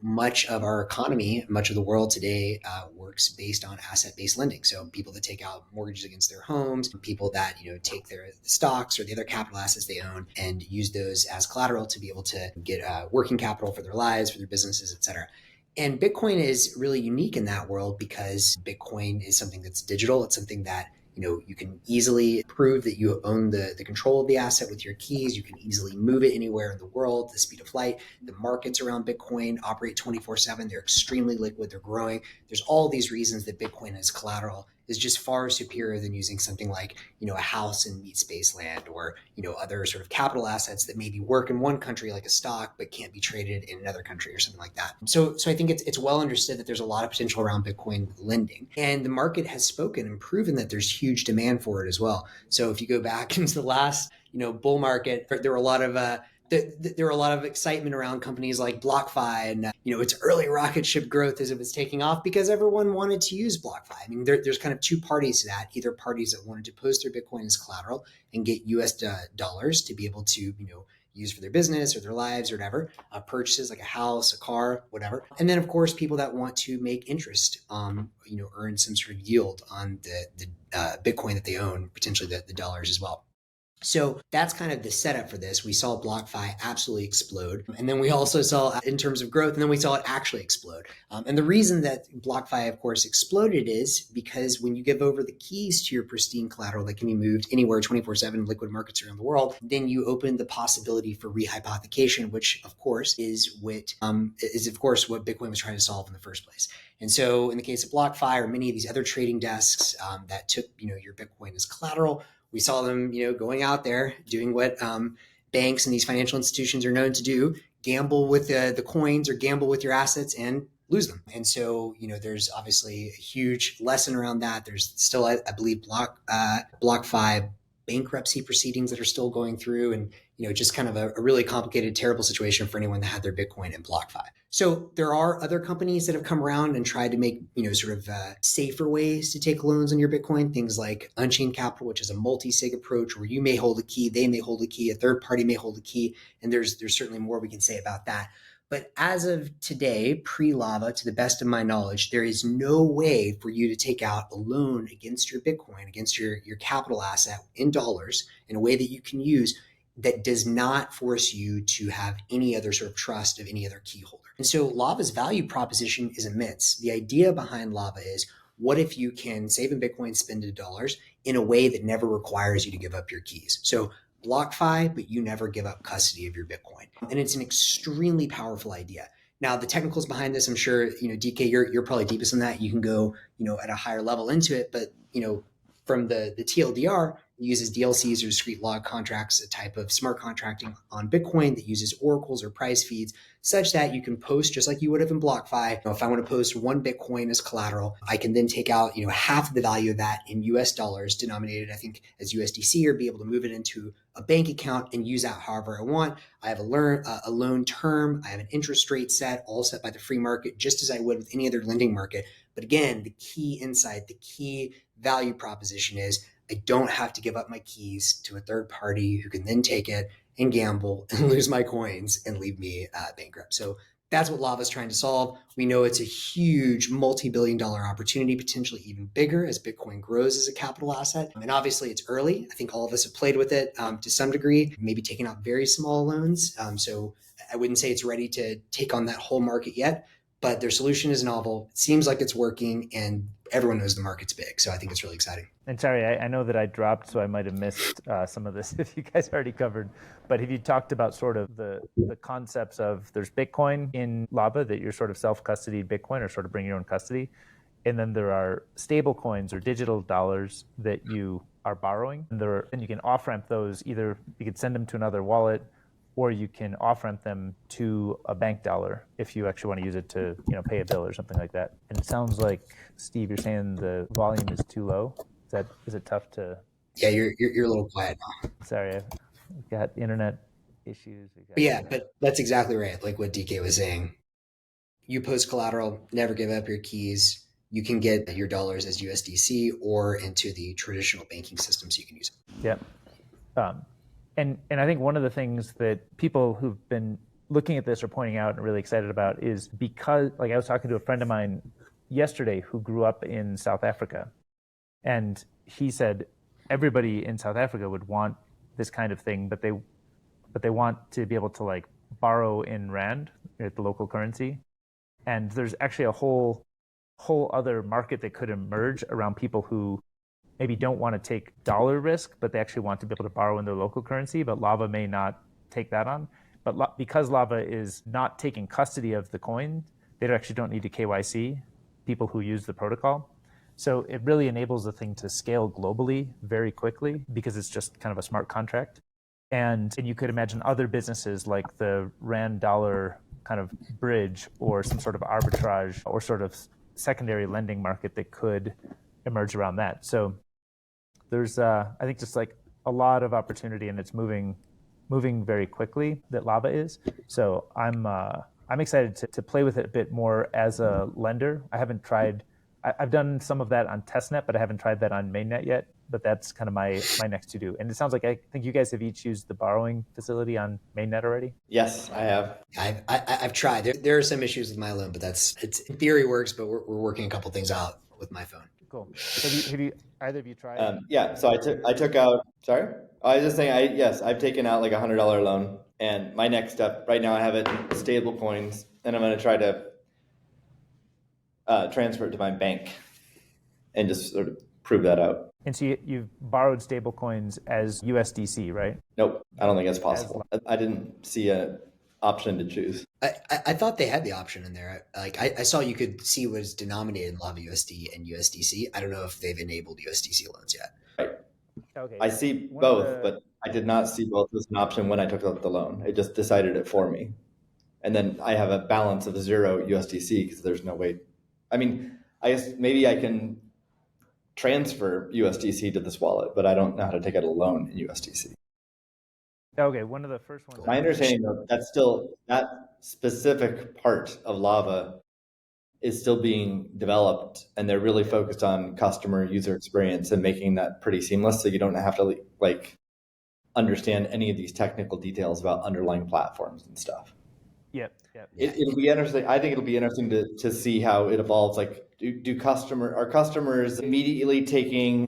much of our economy, much of the world today works based on asset-based lending. So people that take out mortgages against their homes, people that, take their stocks or the other capital assets they own and use those as collateral to be able to get working capital for their lives, for their businesses, et cetera. And Bitcoin is really unique in that world because Bitcoin is something that's digital. It's something that you can easily prove that you own the control of the asset with your keys. You can easily move it anywhere in the world, the speed of light. The markets around Bitcoin operate 24/7. They're extremely liquid. They're growing. There's all these reasons that Bitcoin as collateral is just far superior than using something like, a house in meat space land or, other sort of capital assets that maybe work in one country like a stock, but can't be traded in another country or something like that. So I think it's well understood that there's a lot of potential around Bitcoin lending, and the market has spoken and proven that there's huge demand for it as well. So if you go back into the last, bull market, there were a lot of, there were a lot of excitement around companies like BlockFi and its early rocket ship growth as it was taking off because everyone wanted to use BlockFi. I mean, there's kind of two parties to that. Either parties that wanted to post their Bitcoin as collateral and get US dollars to be able to use for their business or their lives or whatever, purchases like a house, a car, whatever. And then of course people that want to make interest, earn some sort of yield on the Bitcoin that they own, potentially the dollars as well. So that's kind of the setup for this. We saw BlockFi absolutely explode. And then we also saw in terms of growth, and then we saw it actually explode. And the reason that BlockFi, of course, exploded is because when you give over the keys to your pristine collateral that can be moved anywhere 24/7 liquid markets around the world, then you open the possibility for rehypothecation, which of course is what Bitcoin was trying to solve in the first place. And so in the case of BlockFi or many of these other trading desks that took your Bitcoin as collateral, we saw them, going out there doing what banks and these financial institutions are known to do: gamble with the coins or gamble with your assets and lose them. And so, there's obviously a huge lesson around that. There's still, I believe, BlockFi bankruptcy proceedings that are still going through, and just kind of a really complicated, terrible situation for anyone that had their Bitcoin in BlockFi. So there are other companies that have come around and tried to make safer ways to take loans on your Bitcoin. Things like Unchained Capital, which is a multi-sig approach where you may hold a key, they may hold a key, a third party may hold a key, and there's certainly more we can say about that. But as of today, pre-Lava, to the best of my knowledge, there is no way for you to take out a loan against your Bitcoin, against your capital asset in dollars in a way that you can use that does not force you to have any other sort of trust of any other key holder. And so Lava's value proposition is immense. The idea behind Lava is, what if you can save in Bitcoin, spend in dollars in a way that never requires you to give up your keys? So BlockFi, but you never give up custody of your Bitcoin. And it's an extremely powerful idea. Now, the technicals behind this, I'm sure, DK, you're probably deepest in that. You can go, at a higher level into it, but, from the TLDR, it uses DLCs or discrete log contracts, a type of smart contracting on Bitcoin that uses oracles or price feeds, such that you can post just like you would have in BlockFi. If I want to post one Bitcoin as collateral, I can then take out half of the value of that in US dollars denominated, I think, as USDC, or be able to move it into a bank account and use that however I want. I have a loan term. I have an interest rate set, all set by the free market, just as I would with any other lending market. But again, the key insight, the key value proposition is, I don't have to give up my keys to a third party who can then take it and gamble and lose my coins and leave me bankrupt. So that's what Lava is trying to solve. We know it's a huge multi-billion-dollar opportunity, potentially even bigger as Bitcoin grows as a capital asset. And obviously it's early. I think all of us have played with it to some degree, maybe taking out very small loans. So I wouldn't say it's ready to take on that whole market yet, but their solution is novel. It seems like it's working, and everyone knows the market's big. So I think it's really exciting.
And sorry, I know that I dropped, so I might have missed some of this if you guys already covered. But have you talked about sort of the concepts of, there's Bitcoin in Lava that you're sort of self-custodied Bitcoin, or sort of bring your own custody. And then there are stable coins or digital dollars that you are borrowing. And you can off-ramp those. Either you could send them to another wallet, or you can off-ramp them to a bank dollar if you actually want to use it to, pay a bill or something like that. And it sounds like, Steve, you're saying the volume is too low. Is it tough to?
Yeah, you're a little quiet now.
Sorry, I've got internet issues.
But that's exactly right. Like what DK was saying. You post collateral, never give up your keys. You can get your dollars as USDC or into the traditional banking system so you can use it.
Yep. And I think one of the things that people who've been looking at this are pointing out and really excited about is because, like, I was talking to a friend of mine yesterday who grew up in South Africa, and he said everybody in South Africa would want this kind of thing, but they want to be able to, like, borrow in rand, at the local currency. And there's actually a whole other market that could emerge around people who maybe don't want to take dollar risk, but they actually want to be able to borrow in their local currency. But Lava may not take that on. But because Lava is not taking custody of the coin, they actually don't need to KYC people who use the protocol. So it really enables the thing to scale globally very quickly because it's just kind of a smart contract. And you could imagine other businesses like the Rand dollar kind of bridge or some sort of arbitrage or sort of secondary lending market that could emerge around that. So there's, I think, just like a lot of opportunity, and it's moving very quickly, that Lava is. So I'm excited to play with it a bit more as a lender. I haven't tried. I've done some of that on testnet, but I haven't tried that on mainnet yet. But that's kind of my next to do. And it sounds like, I think you guys have each used the borrowing facility on mainnet already.
Yes, I have.
I've tried. There are some issues with my loan, but it's in theory works. But we're working a couple things out with my phone.
Cool. Have you either of you tried?
Yeah. So I took out. Sorry, I was just saying. I've taken out like $100 loan, and my next step right now, I have it in stable coins, and I'm going to try to transfer it to my bank, and just sort of prove that out.
And so you've borrowed stable coins as USDC, right?
Nope, I don't think that's possible. I didn't see an option to choose.
I thought they had the option in there. Like I saw you could see what is denominated in Lava USD and USDC. I don't know if they've enabled USDC loans yet.
Right.
Okay.
I see both, but I did not see both as an option when I took out the loan. It just decided it for me. And then I have a balance of 0 USDC because there's no way. I mean, I guess maybe I can transfer USDC to this wallet, but I don't know how to take out a loan in USDC.
Okay, one of the first ones.
My understanding, though, that specific part of Lava is still being developed, and they're really focused on customer user experience and making that pretty seamless, so you don't have to like understand any of these technical details about underlying platforms and stuff.
Yep.
It'll be interesting. I think it'll be interesting to see how it evolves. Like, are customers immediately taking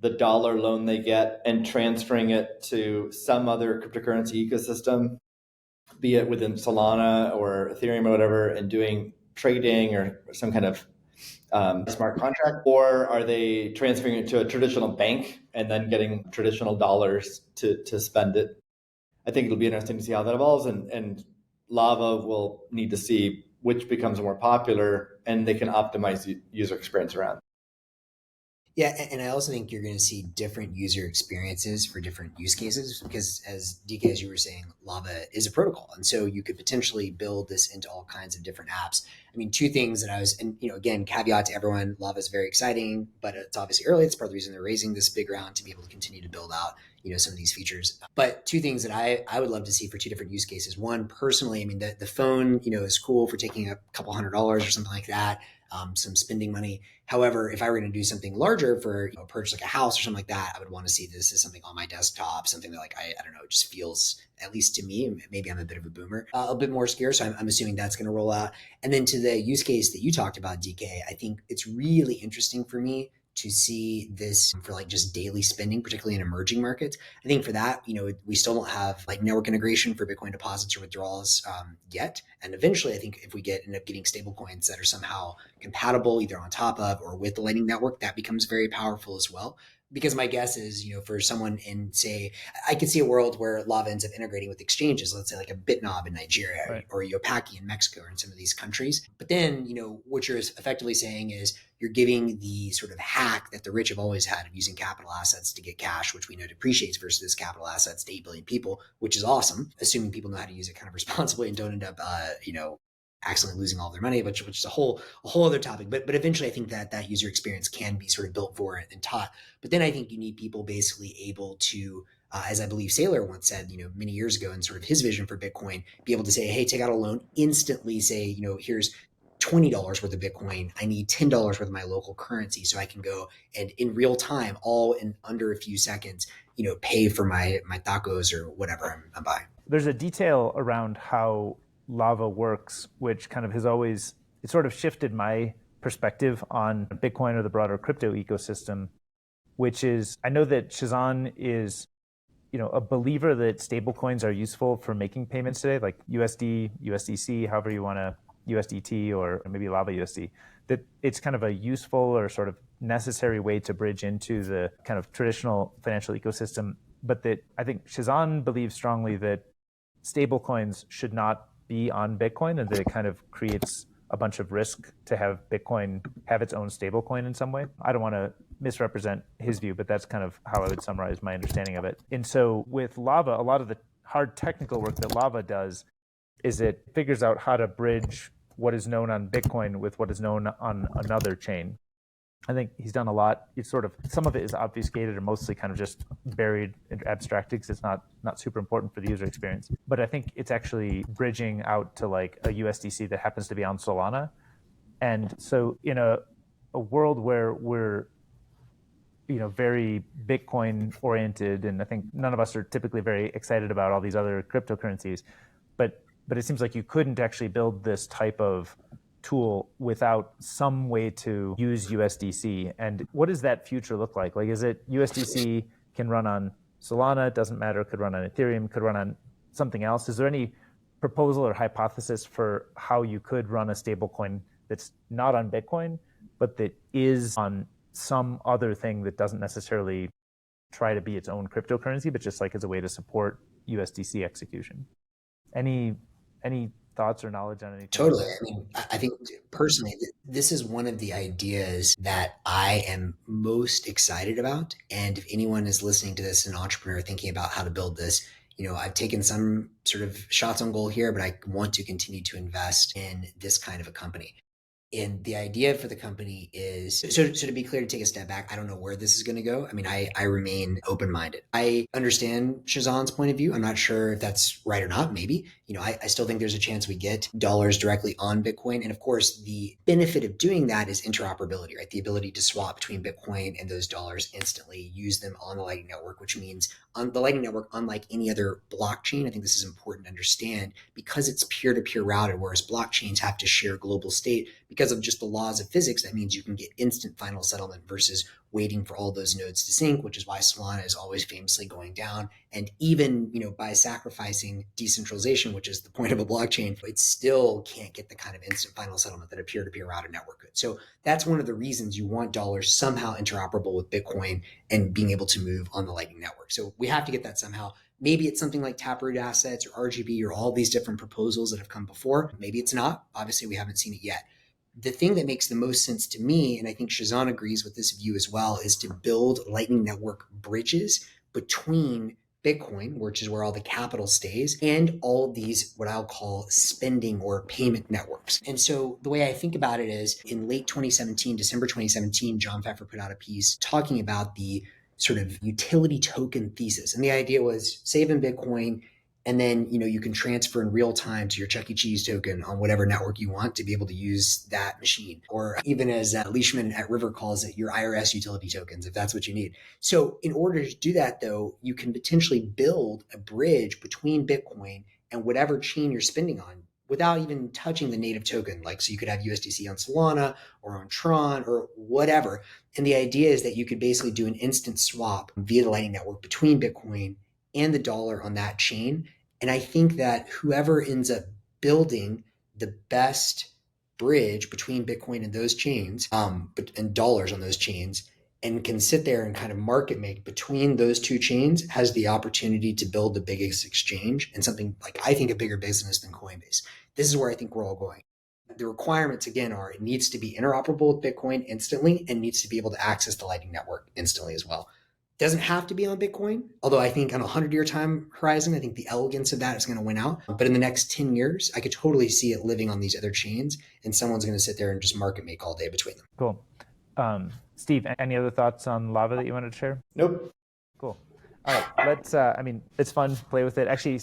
the dollar loan they get and transferring it to some other cryptocurrency ecosystem, be it within Solana or Ethereum or whatever, and doing trading or some kind of smart contract? Or are they transferring it to a traditional bank and then getting traditional dollars to spend it? I think it'll be interesting to see how that evolves, and Lava will need to see which becomes more popular, and they can optimize the user experience around.
Yeah, and I also think you're going to see different user experiences for different use cases because, as DK, as you were saying, Lava is a protocol. And so you could potentially build this into all kinds of different apps. I mean, two things that and again, caveat to everyone, Lava is very exciting, but it's obviously early. It's part of the reason they're raising this big round, to be able to continue to build out, some of these features. But two things that I would love to see for two different use cases. One, personally, I mean, the phone, is cool for taking a couple $100 or something like that. Some spending money. However, if I were going to do something larger for purchase like a house or something like that, I would want to see this as something on my desktop, something that I don't know, it just feels, at least to me, maybe I'm a bit of a boomer, a bit more scarce. So I'm assuming that's going to roll out. And then to the use case that you talked about, DK, I think it's really interesting for me to see this for like just daily spending, particularly in emerging markets. I think for that, we still don't have like network integration for Bitcoin deposits or withdrawals yet. And eventually, I think if we end up getting stable coins that are somehow compatible either on top of or with the Lightning Network, that becomes very powerful as well. because my guess is, for someone in, say, I could see a world where Lava ends up integrating with exchanges, let's say like a Bitnob in Nigeria,
Right.
or Yopaki in Mexico, or in some of these countries. But then, what you're effectively saying is you're giving the sort of hack that the rich have always had of using capital assets to get cash, which we know depreciates versus capital assets to 8 billion people, which is awesome, assuming people know how to use it kind of responsibly and don't end up, accidentally losing all their money, which is a whole other topic. But eventually, I think that user experience can be sort of built for it and taught. But then I think you need people basically able to, as I believe Saylor once said, many years ago, in sort of his vision for Bitcoin, be able to say, hey, take out a loan, instantly say, here's $20 worth of Bitcoin. I need $10 worth of my local currency, so I can go and in real time, all in under a few seconds, pay for my tacos or whatever I'm buying.
There's a detail around how Lava works, which kind of has always, it sort of shifted my perspective on Bitcoin or the broader crypto ecosystem, which is, I know that Shazan is, a believer that stablecoins are useful for making payments today, like USD, USDC, however you want to, USDT, or maybe Lava USD, that it's kind of a useful or sort of necessary way to bridge into the kind of traditional financial ecosystem. But that I think Shazan believes strongly that stablecoins should not be on Bitcoin, and that it kind of creates a bunch of risk to have Bitcoin have its own stablecoin in some way. I don't want to misrepresent his view, but that's kind of how I would summarize my understanding of it. And so with Lava, a lot of the hard technical work that Lava does is it figures out how to bridge what is known on Bitcoin with what is known on another chain. I think he's done a lot. It's sort of, some of it is obfuscated or mostly kind of just buried and abstracted because it's not super important for the user experience. But I think it's actually bridging out to like a USDC that happens to be on Solana. And so in a world where we're very Bitcoin oriented, and I think none of us are typically very excited about all these other cryptocurrencies, but it seems like you couldn't actually build this type of tool without some way to use USDC. And what does that future look like? Like, is it USDC can run on Solana? It doesn't matter. Could run on Ethereum, could run on something else. Is there any proposal or hypothesis for how you could run a stablecoin that's not on Bitcoin, but that is on some other thing that doesn't necessarily try to be its own cryptocurrency, but just like as a way to support USDC execution? Any thoughts or knowledge on anything?
Totally. I mean, I think personally, this is one of the ideas that I am most excited about. And if anyone is listening to this, an entrepreneur thinking about how to build this, I've taken some sort of shots on goal here, but I want to continue to invest in this kind of a company. And the idea for the company is, so to be clear, to take a step back, I don't know where this is going to go. I mean, I remain open-minded. I understand Shazan's point of view. I'm not sure if that's right or not. Maybe, I still think there's a chance we get dollars directly on Bitcoin. And of course, the benefit of doing that is interoperability, right? The ability to swap between Bitcoin and those dollars instantly, use them on the Lightning Network, which means on the Lightning Network, unlike any other blockchain, I think this is important to understand, because it's peer-to-peer routed, whereas blockchains have to share global state. Because of just the laws of physics, that means you can get instant final settlement versus waiting for all those nodes to sync, which is why Solana is always famously going down. And even, by sacrificing decentralization, which is the point of a blockchain, it still can't get the kind of instant final settlement that a peer-to-peer routed network could. So that's one of the reasons you want dollars somehow interoperable with Bitcoin and being able to move on the Lightning Network. So we have to get that somehow. Maybe it's something like Taproot assets or RGB or all these different proposals that have come before. Maybe it's not. Obviously, we haven't seen it yet. The thing that makes the most sense to me, and I think Shazan agrees with this view as well, is to build Lightning Network bridges between Bitcoin, which is where all the capital stays, and all of these, what I'll call spending or payment networks. And so the way I think about it is, in late 2017, December 2017, John Pfeffer put out a piece talking about the sort of utility token thesis. And the idea was save in Bitcoin, and then, you can transfer in real time to your Chuck E. Cheese token on whatever network you want to be able to use that machine. Or even as Leishman at River calls it, your IRS utility tokens, if that's what you need. So in order to do that, though, you can potentially build a bridge between Bitcoin and whatever chain you're spending on without even touching the native token. Like, so you could have USDC on Solana or on Tron or whatever. And the idea is that you could basically do an instant swap via the Lightning Network between Bitcoin and the dollar on that chain. And I think that whoever ends up building the best bridge between Bitcoin and those chains, and dollars on those chains, and can sit there and kind of market make between those two chains has the opportunity to build the biggest exchange and something like, I think, a bigger business than Coinbase. This is where I think we're all going. The requirements, again, are it needs to be interoperable with Bitcoin instantly and needs to be able to access the Lightning Network instantly as well. Doesn't have to be on Bitcoin, although I think on a 100-year time horizon, I think the elegance of that is going to win out. But in the next 10 years, I could totally see it living on these other chains, and someone's going to sit there and just market make all day between them.
Cool. Steve, any other thoughts on Lava that you wanted to share?
Nope.
Cool. All right, let's. I mean, it's fun to play with it. Actually,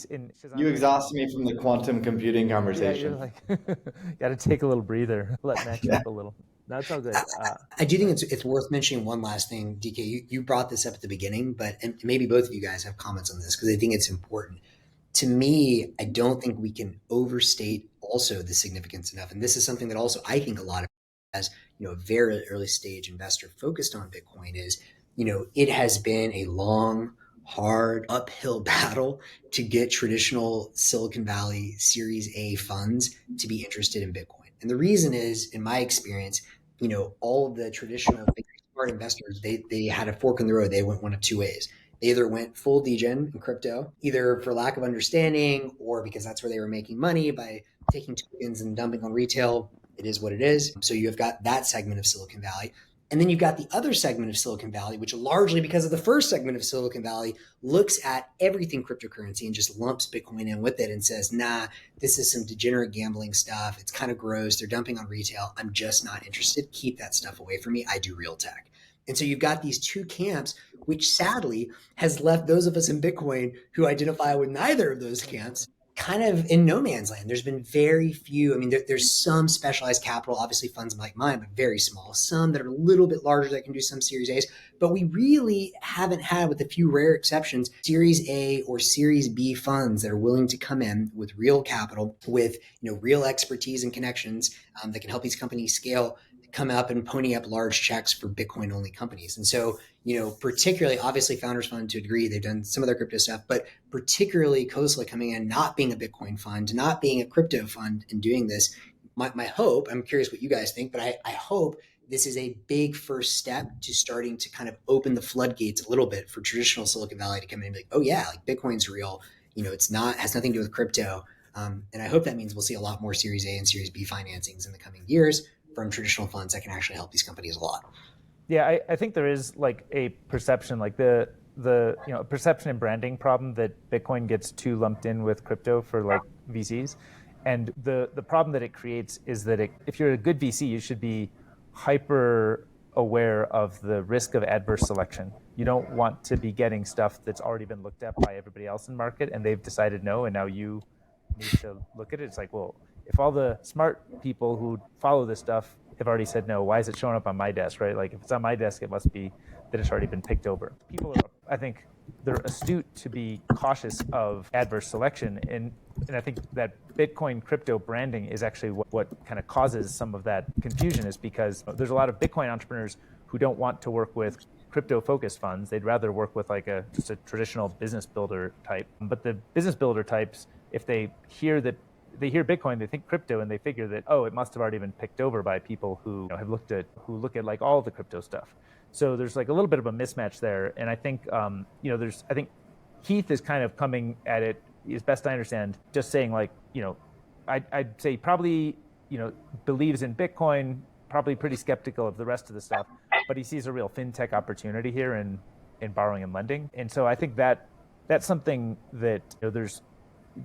you exhausted me from the quantum computing conversation.
Yeah, you're like, got to take a little breather, let Max up a little. That's all good.
I do think it's worth mentioning one last thing, DK. You brought this up at the beginning, but and maybe both of you guys have comments on this because I think it's important. To me, I don't think we can overstate also the significance enough. And this is something that also I think a lot of as a very early stage investor focused on Bitcoin is, it has been a long, hard uphill battle to get traditional Silicon Valley Series A funds to be interested in Bitcoin. And the reason is, in my experience, all of the traditional smart investors, they had a fork in the road. They went one of two ways. They either went full degen in crypto, either for lack of understanding or because that's where they were making money by taking tokens and dumping on retail. It is what it is. So you've got that segment of Silicon Valley. And then you've got the other segment of Silicon Valley, which largely because of the first segment of Silicon Valley looks at everything cryptocurrency and just lumps Bitcoin in with it and says, nah, this is some degenerate gambling stuff. It's kind of gross. They're dumping on retail. I'm just not interested. Keep that stuff away from me. I do real tech. And so you've got these two camps, which sadly has left those of us in Bitcoin who identify with neither of those camps kind of in no man's land. There's been very few. I mean, there's some specialized capital, obviously funds like mine, but very small. Some that are a little bit larger that can do some Series A's. But we really haven't had, with a few rare exceptions, Series A or Series B funds that are willing to come in with real capital, with real expertise and connections that can help these companies scale, come up and pony up large checks for Bitcoin only companies. And so, particularly, obviously Founders Fund to a degree, they've done some of their crypto stuff, but particularly Khosla coming in, not being a Bitcoin fund, not being a crypto fund and doing this. My hope, I'm curious what you guys think, but I hope this is a big first step to starting to kind of open the floodgates a little bit for traditional Silicon Valley to come in and be like, oh yeah, like Bitcoin's real. It's not, has nothing to do with crypto. And I hope that means we'll see a lot more Series A and Series B financings in the coming years from traditional funds that can actually help these companies a lot.
Yeah, I think there is like a perception, like the perception and branding problem that Bitcoin gets too lumped in with crypto for like VCs. And the problem that it creates is that if you're a good VC, you should be hyper aware of the risk of adverse selection. You don't want to be getting stuff that's already been looked at by everybody else in the market and they've decided no, and now you need to look at it. It's like, well, if all the smart people who follow this stuff have already said no, why is it showing up on my desk, right? Like if it's on my desk, it must be that it's already been picked over. People are, I think, they're astute to be cautious of adverse selection. And I think that Bitcoin crypto branding is actually what kind of causes some of that confusion, is because there's a lot of Bitcoin entrepreneurs who don't want to work with crypto focused funds. They'd rather work with like just a traditional business builder type. But the business builder types, if they hear Bitcoin, they think crypto, and they figure that, oh, it must have already been picked over by people who who look at like all the crypto stuff. So there's like a little bit of a mismatch there. And I think, I think Keith is kind of coming at it, as best I understand, just saying like, I'd say probably, believes in Bitcoin, probably pretty skeptical of the rest of the stuff, but he sees a real fintech opportunity here in borrowing and lending. And so I think that's something that,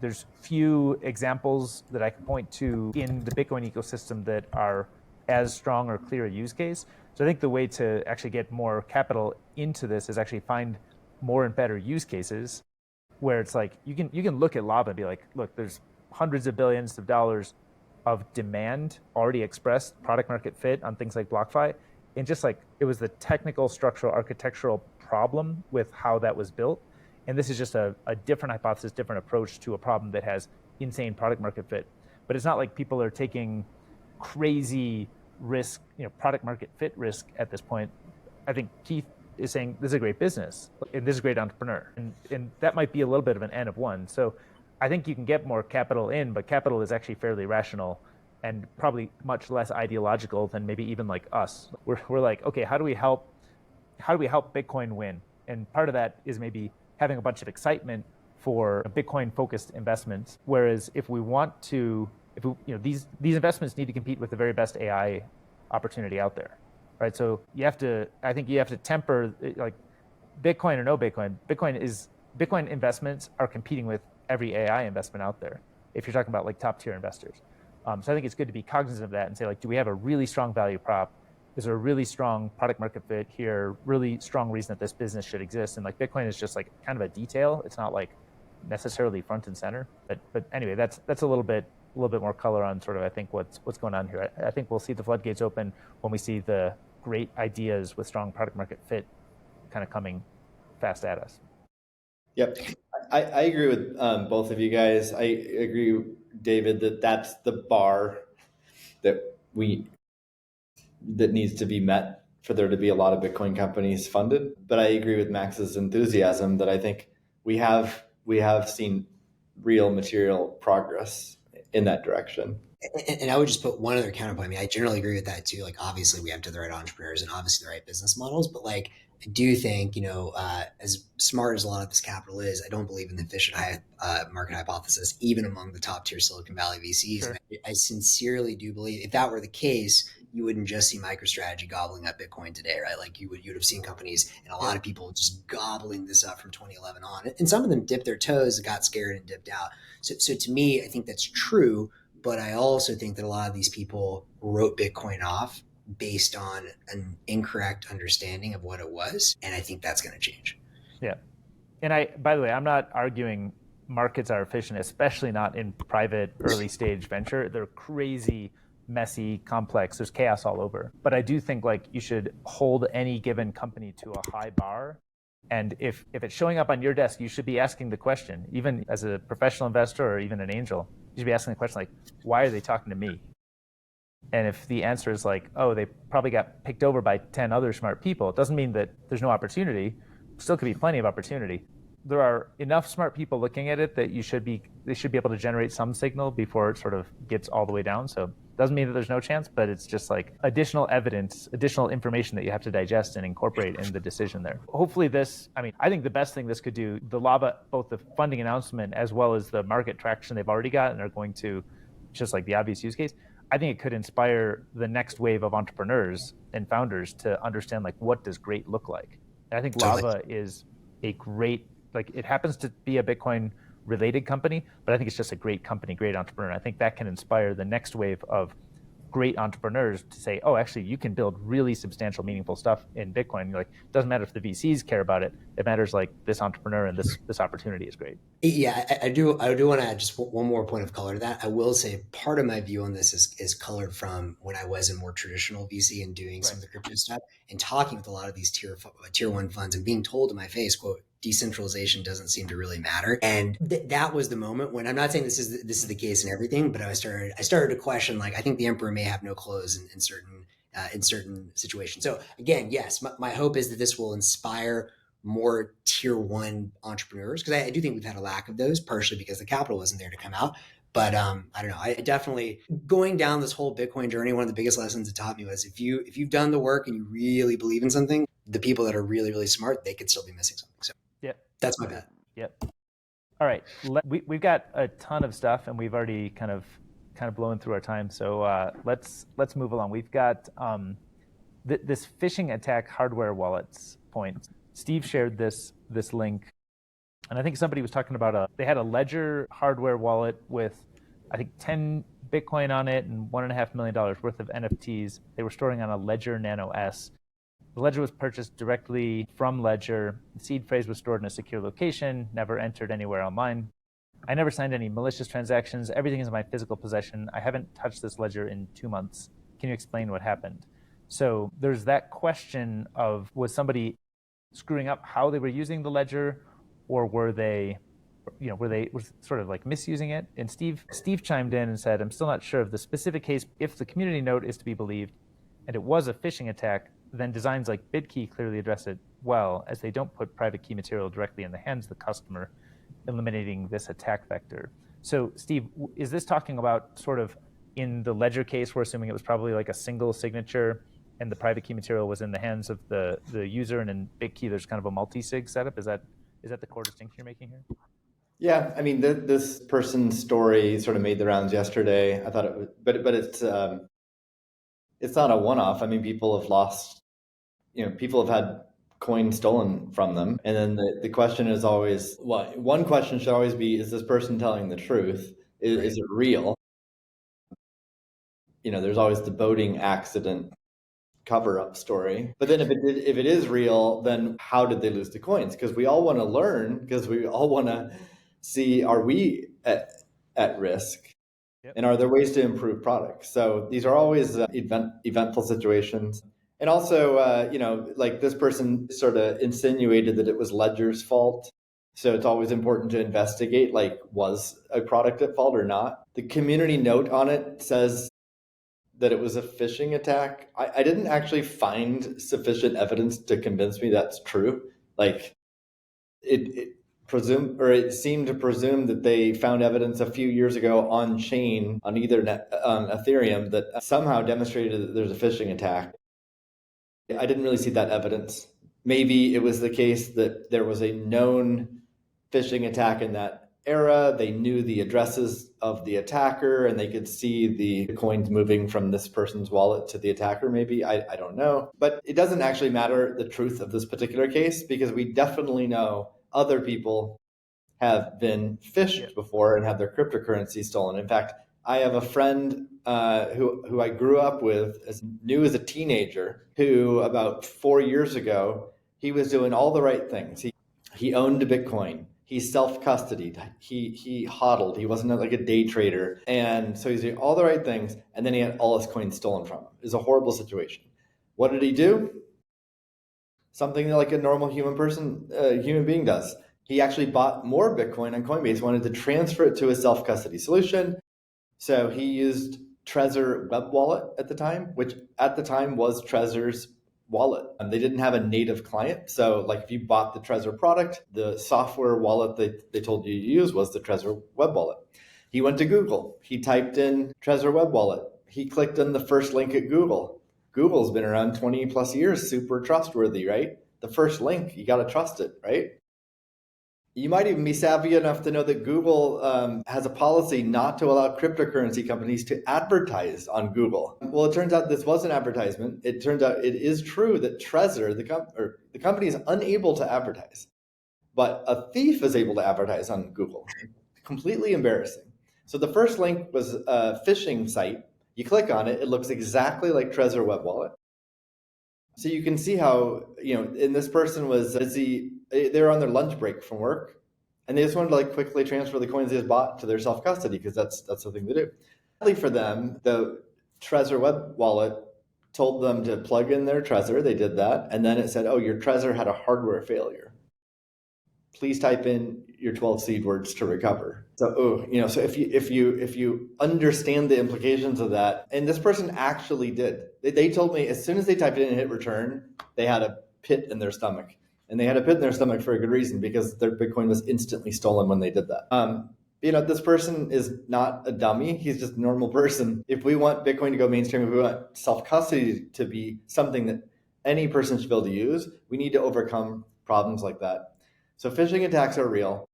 there's few examples that I can point to in the Bitcoin ecosystem that are as strong or clear a use case. So I think the way to actually get more capital into this is actually find more and better use cases where it's like you can look at Lava and be like, look, there's hundreds of billions of dollars of demand already expressed, product market fit on things like BlockFi. And just like it was the technical, structural, architectural problem with how that was built. And this is just a different hypothesis, different approach to a problem that has insane product market fit. But it's not like people are taking crazy risk, product market fit risk at this point. I think Keith is saying this is a great business and this is a great entrepreneur. And that might be a little bit of an N of one. So I think you can get more capital in, but capital is actually fairly rational and probably much less ideological than maybe even like us. We're like, okay, how do we help how do we help Bitcoin win? And part of that is maybe having a bunch of excitement for Bitcoin-focused investments. Whereas if we want to, these investments need to compete with the very best AI opportunity out there, right? So I think you have to temper, like, Bitcoin or no Bitcoin. Bitcoin investments are competing with every AI investment out there, if you're talking about like top tier investors. So I think it's good to be cognizant of that and say, like, do we have a really strong value prop? Is there a really strong product market fit here? Really strong reason that this business should exist? And like Bitcoin is just like kind of a detail. It's not like necessarily front and center. But anyway, that's a little bit more color on sort of, I think, what's going on here. I think we'll see the floodgates open when we see the great ideas with strong product market fit kind of coming fast at us.
Yep. I agree with both of you guys. I agree, David, that that's the bar that needs to be met for there to be a lot of Bitcoin companies funded. But I agree with Max's enthusiasm that I think we have seen real material progress in that direction.
And I would just put one other counterpoint. I mean, I generally agree with that too. Like, obviously, we have to have the right entrepreneurs and obviously the right business models. But like, I do think, as smart as a lot of this capital is, I don't believe in the efficient market hypothesis, even among the top tier Silicon Valley VCs.
Sure.
I sincerely do believe if that were the case, you wouldn't just see MicroStrategy gobbling up Bitcoin today, right? Like you'd have seen companies and a lot of people just gobbling this up from 2011 on. And some of them dipped their toes, got scared, and dipped out. So to me, I think that's true. But I also think that a lot of these people wrote Bitcoin off based on an incorrect understanding of what it was. And I think that's going to change.
Yeah. And by the way, I'm not arguing markets are efficient, especially not in private early stage venture. They're crazy, messy, complex. There's chaos all over. But I do think like you should hold any given company to a high bar. And if it's showing up on your desk, you should be asking the question, even as a professional investor or even an angel, you should be asking the question like, why are they talking to me? And if the answer is like, oh, they probably got picked over by 10 other smart people, it doesn't mean that there's no opportunity. Still could be plenty of opportunity. There are enough smart people looking at it that they should be able to generate some signal before it sort of gets all the way down. So it doesn't mean that there's no chance, but it's just like additional evidence, additional information that you have to digest and incorporate in the decision there. Hopefully I think the best thing this could do, the lava, both the funding announcement as well as the market traction they've already got and are going to, just like the obvious use case, I think it could inspire the next wave of entrepreneurs and founders to understand like what does great look like. And I think Lava is a great, like it happens to be a Bitcoin related company, but I think it's just a great company, great entrepreneur. I think that can inspire the next wave of great entrepreneurs to say, oh, actually, you can build really substantial, meaningful stuff in Bitcoin. Like, it doesn't matter if the VCs care about it. It matters like this entrepreneur and this opportunity is great.
Yeah, I do want to add just one more point of color to that. I will say part of my view on this is colored from when I was in more traditional VC and doing some of the crypto stuff and talking with a lot of these tier one funds and being told in my face, quote, decentralization doesn't seem to really matter. And that was the moment when, I'm not saying this is the case in everything, but I started to question, like, I think the emperor may have no clothes in certain situations. So again, yes, my hope is that this will inspire more tier one entrepreneurs, because I do think we've had a lack of those, partially because the capital wasn't there to come out. But I don't know. I definitely, going down this whole Bitcoin journey, one of the biggest lessons it taught me was if you've done the work and you really believe in something, the people that are really, really smart, they could still be missing something. So that's my bet.
Yep. All right. We've got a ton of stuff and we've already kind of blown through our time. So let's move along. We've got this phishing attack hardware wallets point. Steve shared this link, and I think somebody was talking about they had a Ledger hardware wallet with, I think, 10 Bitcoin on it and $1.5 million worth of NFTs. They were storing on a Ledger Nano S. The Ledger was purchased directly from Ledger. The seed phrase was stored in a secure location, never entered anywhere online. I never signed any malicious transactions. Everything is in my physical possession. I haven't touched this Ledger in 2 months. Can you explain what happened? So there's that question of, was somebody screwing up how they were using the Ledger, or were they sort of like misusing it? And Steve chimed in and said, I'm still not sure of the specific case. If the community note is to be believed, and it was a phishing attack, then designs like BitKey clearly address it well, as they don't put private key material directly in the hands of the customer, eliminating this attack vector. So Steve, is this talking about sort of in the Ledger case, we're assuming it was probably like a single signature and the private key material was in the hands of the user, and in Bitkey there's kind of a multi-sig setup. Is that the core distinction you're making here?
Yeah, I mean, this person's story sort of made the rounds yesterday. I thought it was, but it's not a one-off. I mean, people have lost, people have had coins stolen from them, and then the question is always, well, one question should always be: is this person telling the truth? Is it real? There's always the boating accident cover-up story. But then if it is real, then how did they lose the coins? Because we all want to learn, because we all want to see, are we at risk? Yep. And are there ways to improve products? So these are always eventful situations. And also, like this person sort of insinuated that it was Ledger's fault. So it's always important to investigate, like, was a product at fault or not? The community note on it says that it was a phishing attack. I didn't actually find sufficient evidence to convince me that's true. Like, it seemed to presume that they found evidence a few years ago on chain on Ethernet, Ethereum, that somehow demonstrated that there's a phishing attack. I didn't really see that evidence. Maybe it was the case that there was a known phishing attack in that era. They knew the addresses of the attacker and they could see the coins moving from this person's wallet to the attacker. Maybe, I don't know. But it doesn't actually matter the truth of this particular case, because we definitely know other people have been phished before and had their cryptocurrency stolen. In fact, I have a friend who I grew up with, knew as a teenager, who about 4 years ago, he was doing all the right things. He owned a Bitcoin. He self-custodied. He hodled. He wasn't like a day trader. And so he's doing all the right things. And then he had all his coins stolen from him. It was a horrible situation. What did he do? Something like a normal human being does. He actually bought more Bitcoin on Coinbase, wanted to transfer it to a self-custody solution. So he used Trezor web wallet at the time, which at the time was Trezor's wallet. And they didn't have a native client. So like if you bought the Trezor product, the software wallet they told you to use was the Trezor web wallet. He went to Google. He typed in Trezor web wallet. He clicked on the first link at Google. Google's been around 20 plus years, super trustworthy, right? The first link, you got to trust it, right? You might even be savvy enough to know that Google has a policy not to allow cryptocurrency companies to advertise on Google. Well, it turns out this was an advertisement. It turns out it is true that Trezor, the company, is unable to advertise, but a thief is able to advertise on Google. Completely embarrassing. So the first link was a phishing site. You click on it, it looks exactly like Trezor web wallet. So you can see how, and this person was busy. They were on their lunch break from work, and they just wanted to quickly transfer the coins they just bought to their self-custody, because that's the thing to do. Luckily for them, the Trezor web wallet told them to plug in their Trezor. They did that, and then it said, "Oh, your Trezor had a hardware failure. Please type in your 12 seed words to recover." So, so if you understand the implications of that, and this person actually did. They told me as soon as they typed it in and hit return, they had a pit in their stomach. And they had a pit in their stomach for a good reason, because their Bitcoin was instantly stolen when they did that. This person is not a dummy. He's just a normal person. If we want Bitcoin to go mainstream, if we want self-custody to be something that any person should be able to use, we need to overcome problems like that. So phishing attacks are real.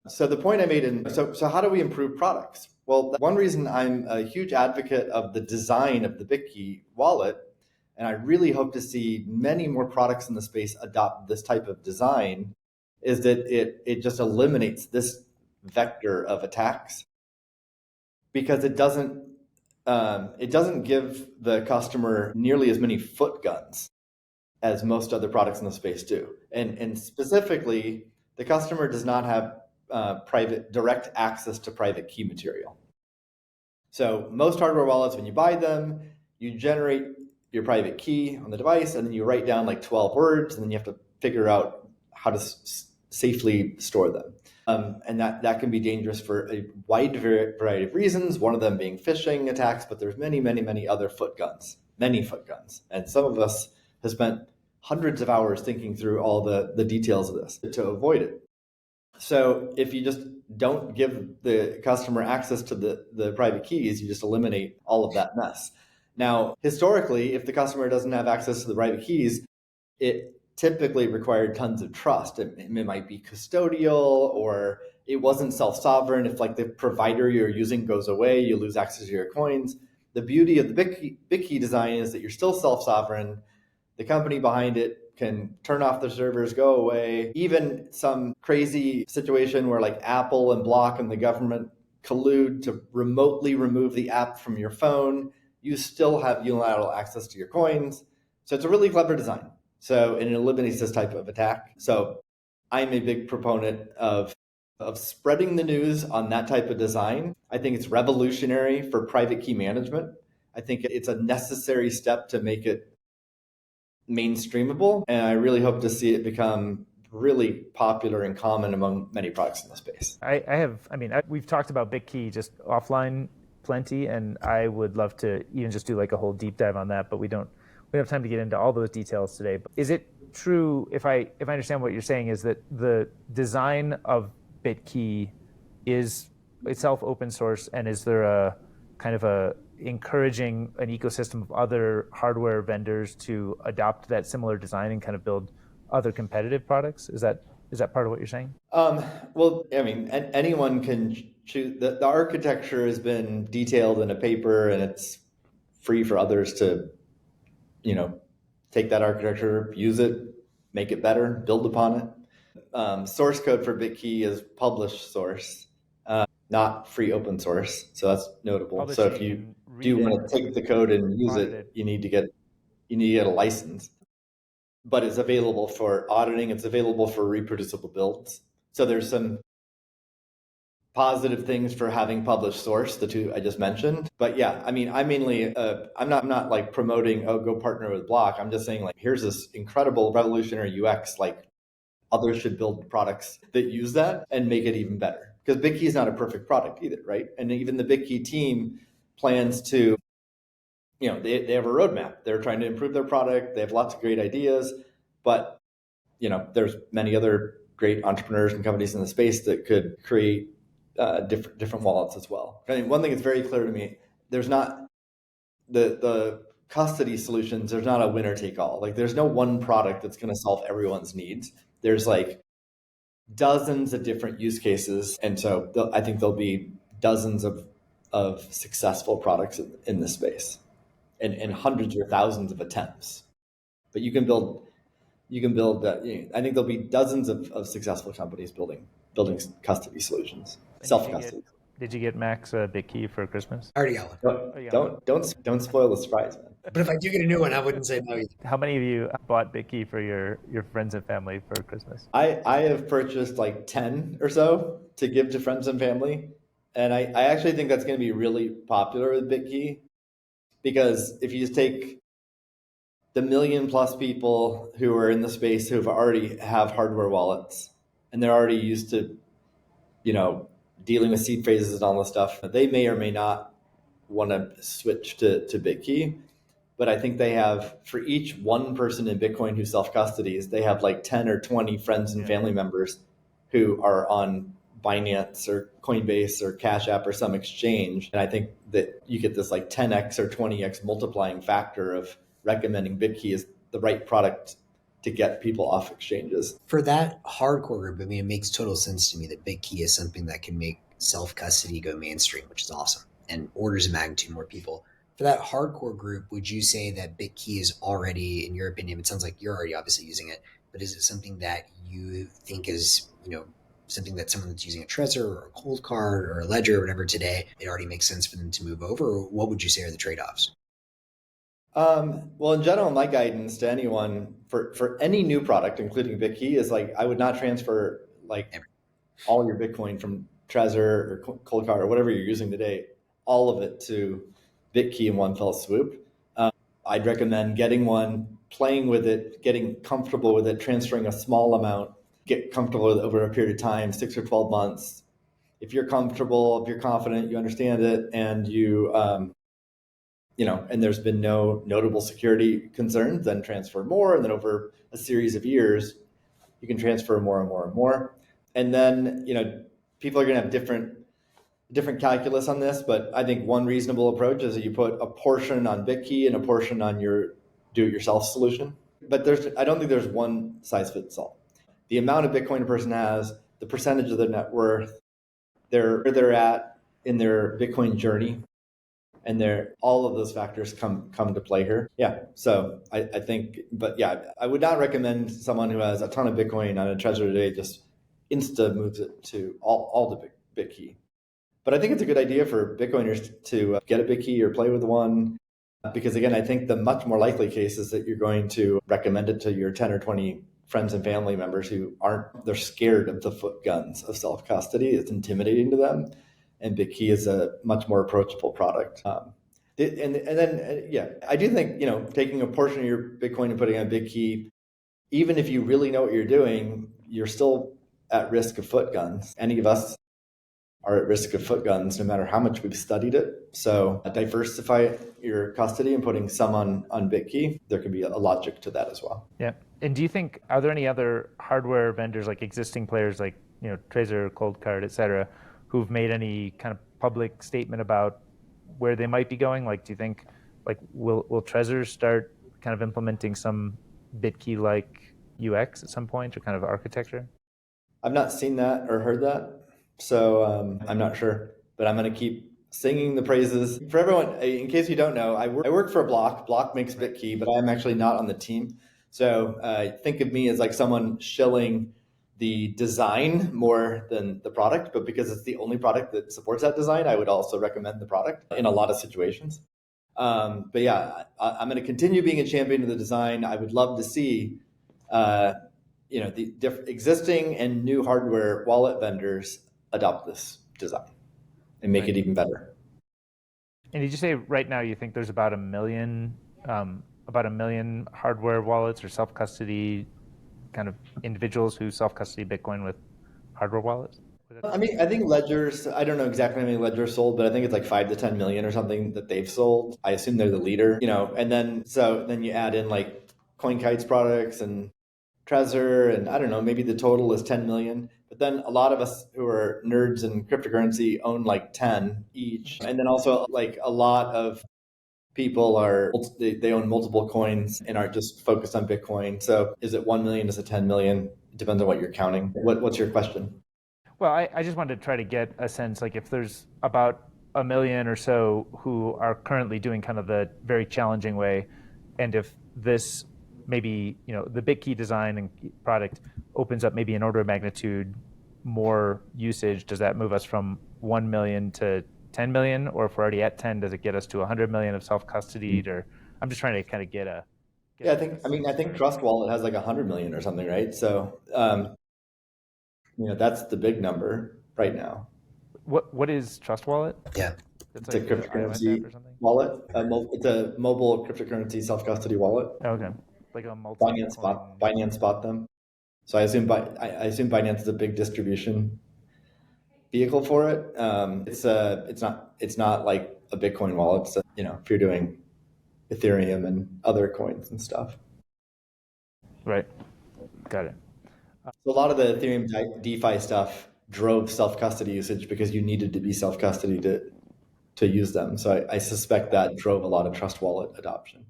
So the point I made so how do we improve products? Well, one reason I'm a huge advocate of the design of the Bitkey wallet, and I really hope to see many more products in the space adopt this type of design, is that it just eliminates this vector of attacks, because it doesn't give the customer nearly as many foot guns as most other products in the space do. And specifically, the customer does not have direct access to private key material. So most hardware wallets, when you buy them, you generate your private key on the device, and then you write down 12 words, and then you have to figure out how to safely store them. And that can be dangerous for a wide variety of reasons, one of them being phishing attacks, but there's many, many, many other foot guns. And some of us have spent hundreds of hours thinking through all the details of this to avoid it. So if you just don't give the customer access to the private keys, you just eliminate all of that mess. Now, historically, if the customer doesn't have access to the private keys, it typically required tons of trust. It might be custodial, or it wasn't self-sovereign. If like the provider you're using goes away, you lose access to your coins. The beauty of the big key design is that you're still self-sovereign. The company behind it can turn off the servers, go away. Even some crazy situation where like Apple and Block and the government collude to remotely remove the app from your phone, you still have unilateral access to your coins. So it's a really clever design. So, and it eliminates this type of attack. So I'm a big proponent of spreading the news on that type of design. I think it's revolutionary for private key management. I think it's a necessary step to make it mainstreamable. And I really hope to see it become really popular and common among many products in the space.
We've talked about BitKey just offline plenty, and I would love to even just do like a whole deep dive on that, but we don't have time to get into all those details today. But is it true, if I understand what you're saying, is that the design of BitKey is itself open source, and is there a kind of a encouraging an ecosystem of other hardware vendors to adopt that similar design and kind of build other competitive products? Is that part of what you're saying?
Well, I mean, anyone can choose. The architecture has been detailed in a paper, and it's free for others to, take that architecture, use it, make it better, build upon it. Source code for BitKey is published source, not free open source. So that's notable. So if you do want to take the code and use it, you need to get a license. But it's available for auditing. It's available for reproducible builds. So there's some positive things for having published source, the two I just mentioned. But yeah, I mean, I'm not like promoting, go partner with Block. I'm just saying like, here's this incredible revolutionary UX, like others should build products that use that and make it even better. Because BitKey is not a perfect product either, right? And even the BitKey team plans to, they have a roadmap. They're trying to improve their product. They have lots of great ideas, but there's many other great entrepreneurs and companies in the space that could create different wallets as well. I mean, one thing that's very clear to me: there's not the custody solutions. There's not a winner take all. Like, there's no one product that's going to solve everyone's needs. There's like dozens of different use cases, and so I think there'll be dozens of successful products in this space, and hundreds or thousands of attempts. But you can build. I think there'll be dozens of successful companies building custody solutions, self-custody.
Did you get Max a BitKey for Christmas?
I already got one.
Don't spoil the surprise, man.
But if I do get a new one, I wouldn't say no either.
How many of you bought BitKey for your friends and family for Christmas?
I have purchased like 10 or so to give to friends and family. And I actually think that's going to be really popular with BitKey, because if you just take the 1 million plus people who are in the space who already have hardware wallets, and they're already used to, dealing with seed phrases and all this stuff, they may or may not want to switch to BitKey. But I think they have, for each one person in Bitcoin who self-custodies, they have like 10 or 20 friends and family members who are on Binance or Coinbase or Cash App or some exchange. And I think that you get this like 10x or 20x multiplying factor of recommending BitKey as the right product to get people off exchanges.
For that hardcore group, I mean, it makes total sense to me that BitKey is something that can make self-custody go mainstream, which is awesome, and orders of magnitude more people. For that hardcore group, would you say that BitKey is already, in your opinion, it sounds like you're already obviously using it, but is it something that you think is, something that someone that's using a Trezor or a Cold Card or a Ledger or whatever today, it already makes sense for them to move over? Or what would you say are the trade-offs?
Well, in general, my guidance to anyone for any new product, including BitKey, is like, I would not transfer like all your Bitcoin from Trezor or Cold Card or whatever you're using today, all of it to BitKey in one fell swoop. I'd recommend getting one, playing with it, getting comfortable with it, transferring a small amount, get comfortable with it over a period of time, 6 or 12 months. If you're comfortable, if you're confident, you understand it, and and there's been no notable security concerns, then transfer more. And then over a series of years, you can transfer more and more and more. And then, people are going to have different different calculus on this, but I think one reasonable approach is that you put a portion on Bitkey and a portion on your do-it-yourself solution. But I don't think there's one size fits all. The amount of Bitcoin a person has, the percentage of their net worth, where they're at in their Bitcoin journey, and all of those factors come to play here. Yeah. So I think, but yeah, I would not recommend someone who has a ton of Bitcoin on a Trezor today just insta moves it to all the Bitkey. But I think it's a good idea for Bitcoiners to get a Bitkey or play with one, because again, I think the much more likely case is that you're going to recommend it to your 10 or 20 friends and family members who they're scared of the foot guns of self-custody. It's intimidating to them. And Bitkey is a much more approachable product. And then, yeah, I do think, taking a portion of your Bitcoin and putting on Bitkey, even if you really know what you're doing, you're still at risk of foot guns. Any of us are at risk of foot guns, no matter how much we've studied it. So diversify your custody and putting some on Bitkey. There can be a logic to that as well.
Yeah. And do you think, are there any other hardware vendors, like existing players like, Trezor, Coldcard, et cetera, who've made any kind of public statement about where they might be going? Like, do you think, will Trezor start kind of implementing some Bitkey-like UX at some point, or kind of architecture?
I've not seen that or heard that, so I'm not sure. But I'm going to keep singing the praises. For everyone, in case you don't know, I work for Block. Block makes Bitkey, but I'm actually not on the team. So think of me as like someone shilling the design more than the product, but because it's the only product that supports that design, I would also recommend the product in a lot of situations. But yeah, I'm going to continue being a champion of the design. I would love to see, the existing and new hardware wallet vendors adopt this design and make it even better.
And did you say right now you think there's about a million hardware wallets or self-custody kind of individuals who self-custody Bitcoin with hardware wallets?
I mean, I think ledgers, I don't know exactly how many ledgers sold, but I think it's like 5 to 10 million or something that they've sold. I assume they're the leader, and then you add in like CoinKite's products and Trezor, and I don't know, maybe the total is 10 million. But then a lot of us who are nerds in cryptocurrency own like 10 each. And then also like a lot of people they own multiple coins and are just focused on Bitcoin. So is it 1 million? Is it 10 million? It depends on what you're counting. What's your question?
Well, I just wanted to try to get a sense, like if there's about a million or so who are currently doing kind of the very challenging way, and if this maybe, the Bitkey design and product opens up maybe an order of magnitude more usage, does that move us from 1 million to 10 million, or if we're already at 10, does it get us to 100 million of self-custodied? Or I'm just trying to kind of get a.
I think Trust Wallet has like 100 million or something, right? So, that's the big number right now.
What is Trust Wallet?
Yeah,
it's a cryptocurrency wallet. It's a mobile cryptocurrency self-custody wallet.
Oh, okay, like a
Binance bought them. So I assume Binance is a big distribution vehicle for it. It's not like a Bitcoin wallet. So, if you're doing Ethereum and other coins and stuff.
Right. Got it.
So a lot of the Ethereum DeFi stuff drove self-custody usage because you needed to be self-custody to use them. So I suspect that drove a lot of Trust Wallet adoption.